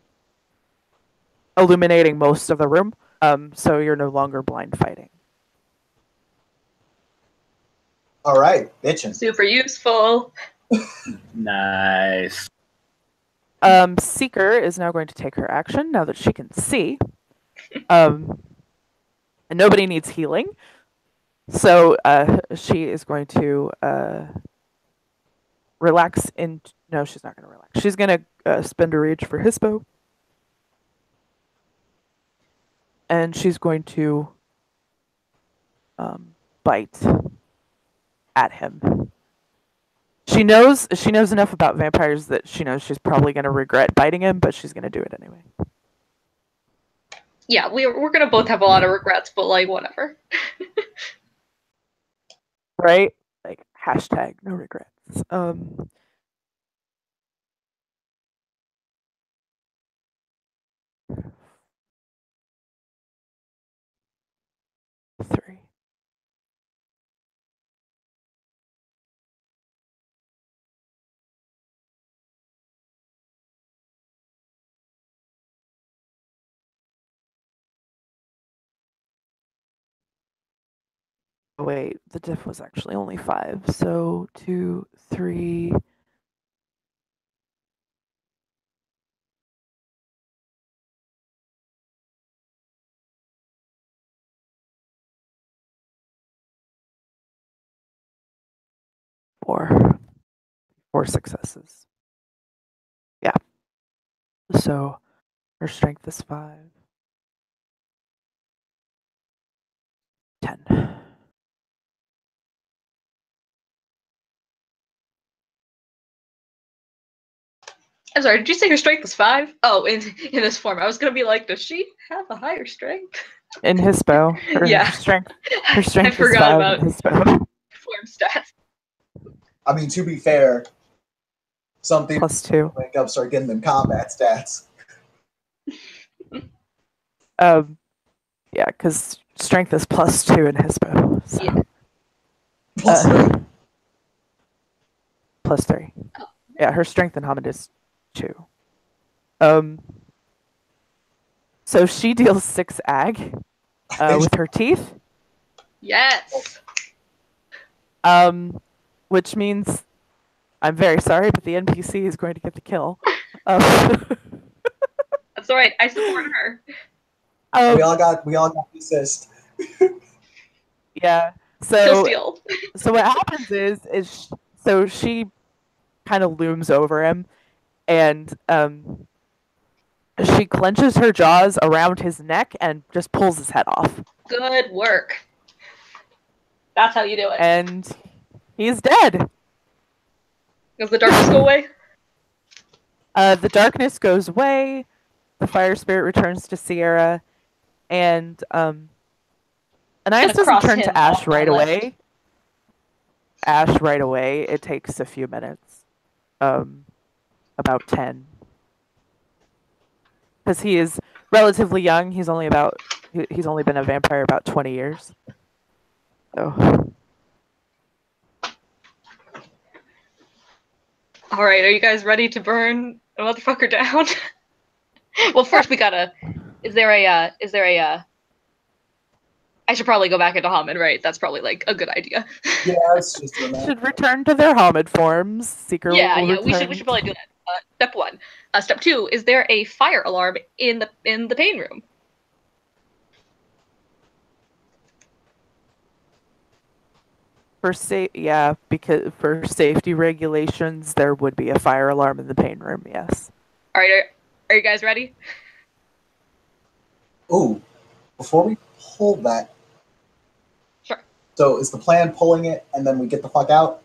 illuminating most of the room. So you're no longer blind fighting. All right, bitchin'. Super useful. Nice. Seeker is now going to take her action now that she can see. And nobody needs healing. So she is going to relax in. No, she's not going to relax. She's going to spend a rage for Hispo. And she's going to bite at him. She knows enough about vampires that she knows she's probably going to regret biting him, but she's going to do it anyway. Yeah, we're gonna both have a lot of regrets, but like whatever. Right? Like hashtag no regrets. 3. Wait, the diff was actually only 5. So 2, 3. Four successes. Yeah. So her strength is 5. 10. I'm sorry, did you say her strength was 5? Oh, in this form. I was gonna be like, does she have a higher strength? In Hispo, Yeah. her strength I is 5 forgot about in Hispo. form stats. I mean, to be fair, something +2. wake up, start getting them combat stats. Yeah, because strength is +2 in Hispo. So. Yeah. +3. +3. Oh. Yeah, her strength in Hamid is 2. So she deals 6 ag with her teeth. Yes. Which means I'm very sorry, but the NPC is going to get the kill. That's alright. I support her. We all got the assist. Yeah. Kill So steal. so what happens is so she kind of looms over him, and she clenches her jaws around his neck and just pulls his head off. Good work. That's how you do it. And he's dead. Does the darkness go away? The darkness goes away. The fire spirit returns to Sierra, and Anais doesn't turn to Ash right away. Ash right away. It takes a few minutes, about 10, because he is relatively young. He's only been a vampire about 20 years. So. All right, are you guys ready to burn a motherfucker down? Well, first we gotta. Is there a? I should probably go back into Hamid, right? That's probably like a good idea. Yeah, it's just should return to their Hamid forms. Seeker will return. We should probably do that. Step 1. Step 2. Is there a fire alarm in the pain room? Because for safety regulations, there would be a fire alarm in the pain room. Yes. All right, are you guys ready? Ooh, before we pull that. Sure. So is the plan pulling it and then we get the fuck out?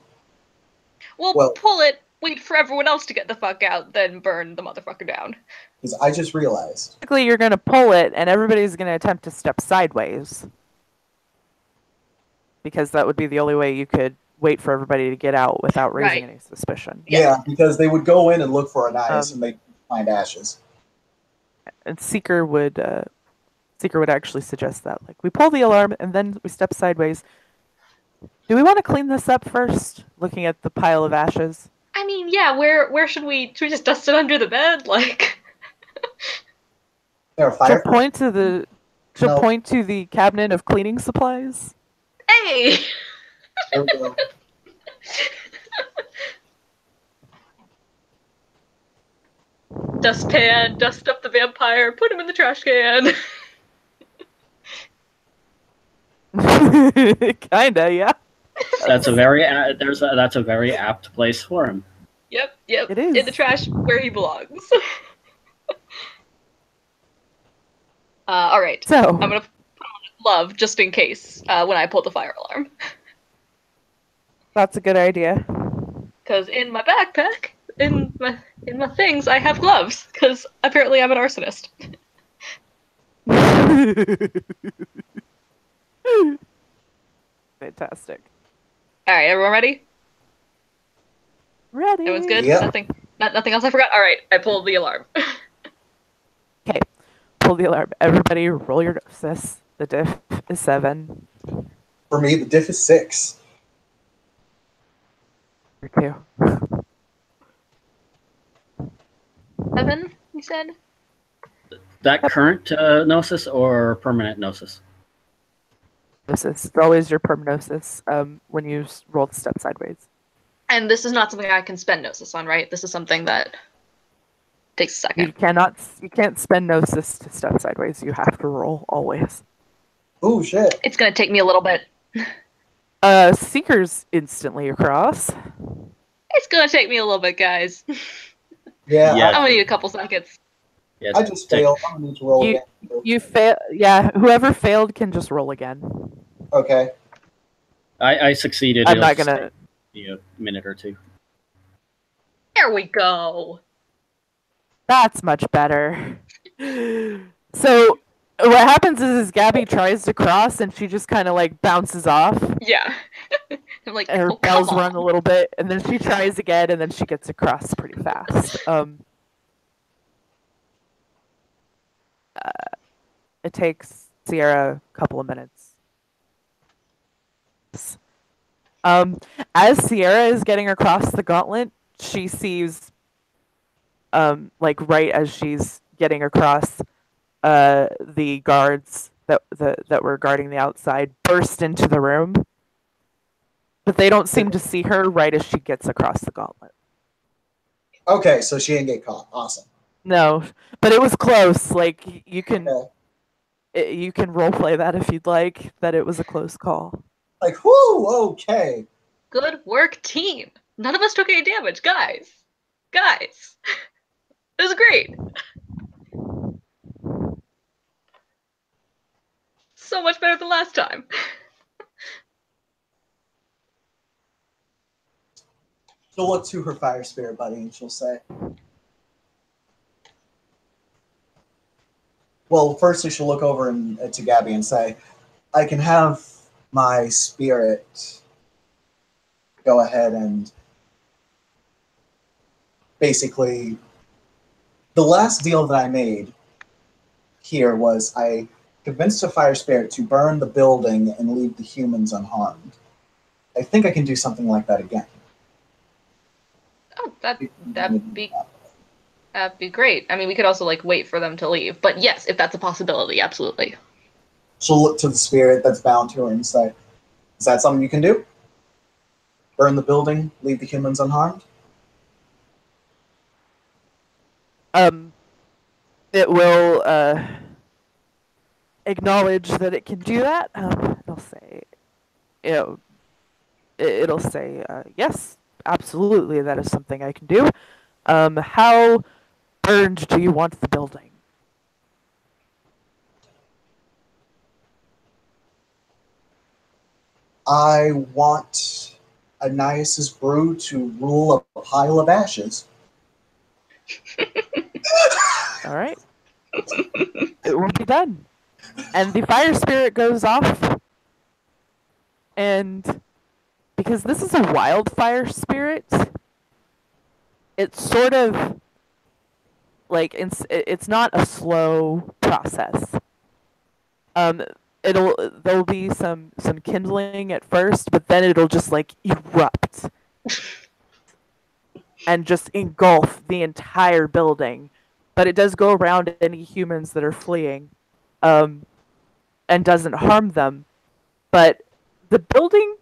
Well, pull it, wait for everyone else to get the fuck out, then burn the motherfucker down. Because I just realized. Basically, you're going to pull it, and everybody's going to attempt to step sideways. Because that would be the only way you could wait for everybody to get out without raising any suspicion. Yeah, because they would go in and look for Anais and they find ashes. And Seeker would actually suggest that. Like, we pull the alarm, and then we step sideways. Do we want to clean this up first? Looking at the pile of ashes. I mean, yeah. Where should we? Should we just dust it under the bed? Like. She'll point to the cabinet of cleaning supplies. Hey. There we go. Dustpan, dust up the vampire, put him in the trash can. Kinda, yeah. That's a very apt place for him. Yep. It is. In the trash where he belongs. All right. So, I'm gonna put on glove just in case when I pull the fire alarm. that's a good idea. Because in my backpack, in my things, I have gloves. Because apparently I'm an arsonist. Fantastic. All right, everyone ready? Ready? Everyone's good. Yeah. Nothing else I forgot. All right, I pulled the alarm. Okay. Pull the alarm. Everybody roll your gnosis. The diff is 7. For me, the diff is 6. Or 2. 7, you said? That current gnosis or permanent gnosis? Gnosis. It's always your permanosis when you roll the step sideways. And this is not something I can spend gnosis on, right? This is something that takes a You second. can't spend gnosis to step sideways. You have to roll always. Oh shit. It's gonna take me a little bit. Seeker's instantly across. It's gonna take me a little bit, guys. Yeah, Yeah. I'm gonna need a couple seconds. Yes. I just failed. I'm gonna need to roll You- again. You fail. Yeah, whoever failed can just roll again. Okay. I succeeded. I'm It'll not just gonna. take me a minute or two. There we go. That's much better. So what happens is Gabby tries to cross and she just kind of like bounces off. Yeah. I'm like, And her oh, bells come rung a on. little bit, and then she tries again, and then she gets across pretty fast. It takes Sierra a couple of minutes. As Sierra is getting across the gauntlet, she sees, like right as she's getting across, the guards that were guarding the outside burst into the room, but they don't seem to see her right as she gets across the gauntlet. Okay, so she didn't get caught. Awesome. No, but it was close. Like you can Okay. you can roleplay that if you'd like. That it was a close call. Like, whoo, okay. Good work, team. None of us took any damage, guys. Guys. It was great. So much better than last time. She'll look to her fire spirit buddy and she'll say, well, firstly, she'll look over to Gabby and say, I can have my spirit go ahead and basically, the last deal that I made here was I convinced a fire spirit to burn the building and leave the humans unharmed. I think I can do something like that again. Oh, that'd be great. I mean, we could also like wait for them to leave, but yes, if that's a possibility, absolutely. She'll look to the spirit that's bound to her and say, is that something you can do? Burn the building, leave the humans unharmed? It will acknowledge that it can do that. It'll say, it'll say, yes, absolutely, that is something I can do. How burned do you want the building? I want Ananias's brew to rule a pile of ashes. All right. It will be done. And the fire spirit goes off. And because this is a wildfire spirit, it's sort of like it's not a slow process. There'll be some kindling at first, but then it'll just like erupt and just engulf the entire building. But it does go around any humans that are fleeing, and doesn't harm them. But the building,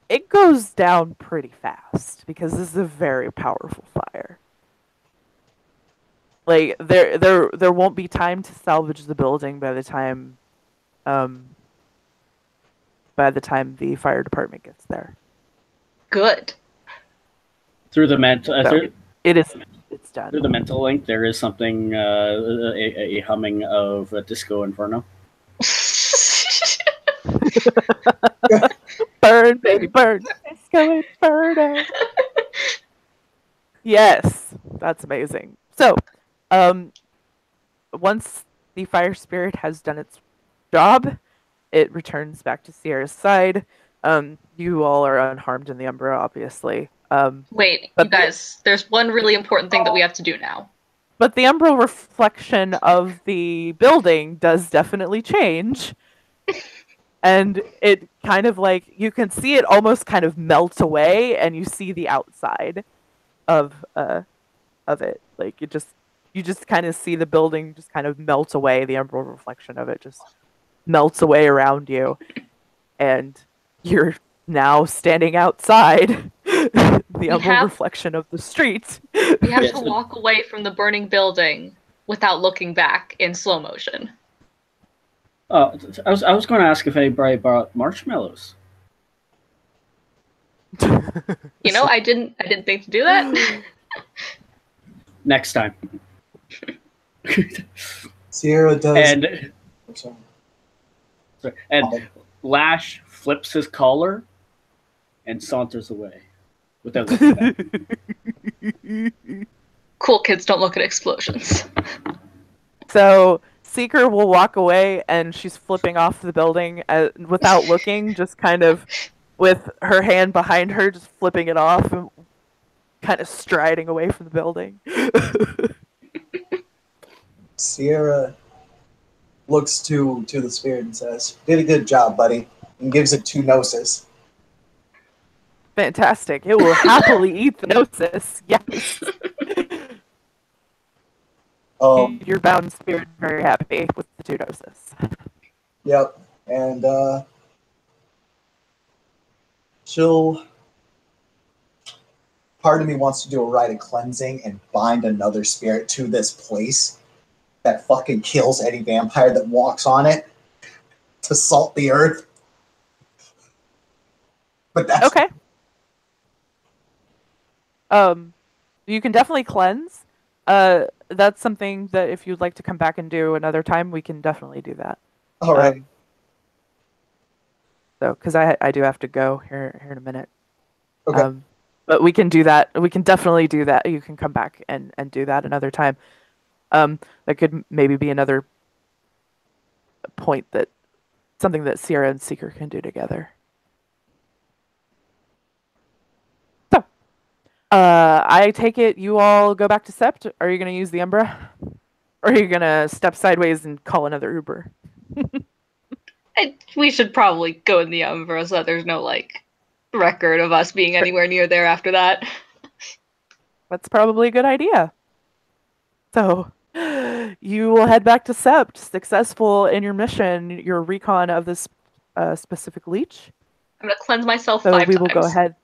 it goes down pretty fast because this is a very powerful fire. like there won't be time to salvage the building um by the time the fire department gets there. Good. Through the mental So it's through the done. mental link, there is something a humming of Disco Inferno. Burn, baby, burn. Disco Inferno. Yes, that's amazing. So, once the fire spirit has done its job, it returns back to Sierra's side. You all are unharmed in the Umbra, obviously. Wait, you But guys, there's one really important thing that we have to do now. but the Umbra reflection of the building does definitely change. And it kind of like you can see it almost kind of melt away, and you see the outside of it. Like you just kind of see the building just kind of melt away. The Umbral reflection of it just melts away around you, and you're now standing outside the Umbral reflection of the street. We have to walk away from the burning building without looking back in slow motion. I was going to ask if anybody brought marshmallows. You know, I didn't think to do that. Next time. Sierra does. And Lash flips his collar and saunters away without looking back. Cool kids don't look at explosions. So Seeker will walk away, and she's flipping off the building without looking, just kind of with her hand behind her, just flipping it off and kind of striding away from the building. Sierra looks to the spirit and says, "Did a good job, buddy," and gives it 2 gnosis. Fantastic. It will happily eat the gnosis. Yes. Your bound spirit very happy with the 2 gnosis. Yep. And she'll... Part of me wants to do a rite of cleansing and bind another spirit to this place that fucking kills any vampire that walks on it to salt the earth. But that's... Okay. You can definitely cleanse. That's something that if you'd like to come back and do another time, we can definitely do that. All right. So, because I do have to go here in a minute. Okay. But we can do that. We can definitely do that. You can come back and do that another time. That could maybe be another point that something that Sierra and Seeker can do together. So, I take it you all go back to Sept. Are you going to use the Umbra? Or are you going to step sideways and call another Uber? We should probably go in the Umbra so that there's no, record of us being anywhere near there after that. That's probably a good idea. So, you will head back to Sept, successful in your mission, your recon of this specific leech. I'm going to cleanse myself so 5 times. We will go ahead.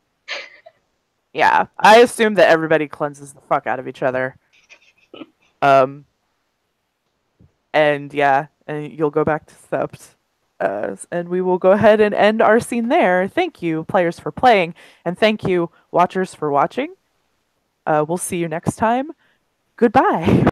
Yeah, I assume that everybody cleanses the fuck out of each other. And yeah, and you'll go back to Sept. And we will go ahead and end our scene there. Thank you, players, for playing, and thank you, watchers, for watching. We'll see you next time. Goodbye.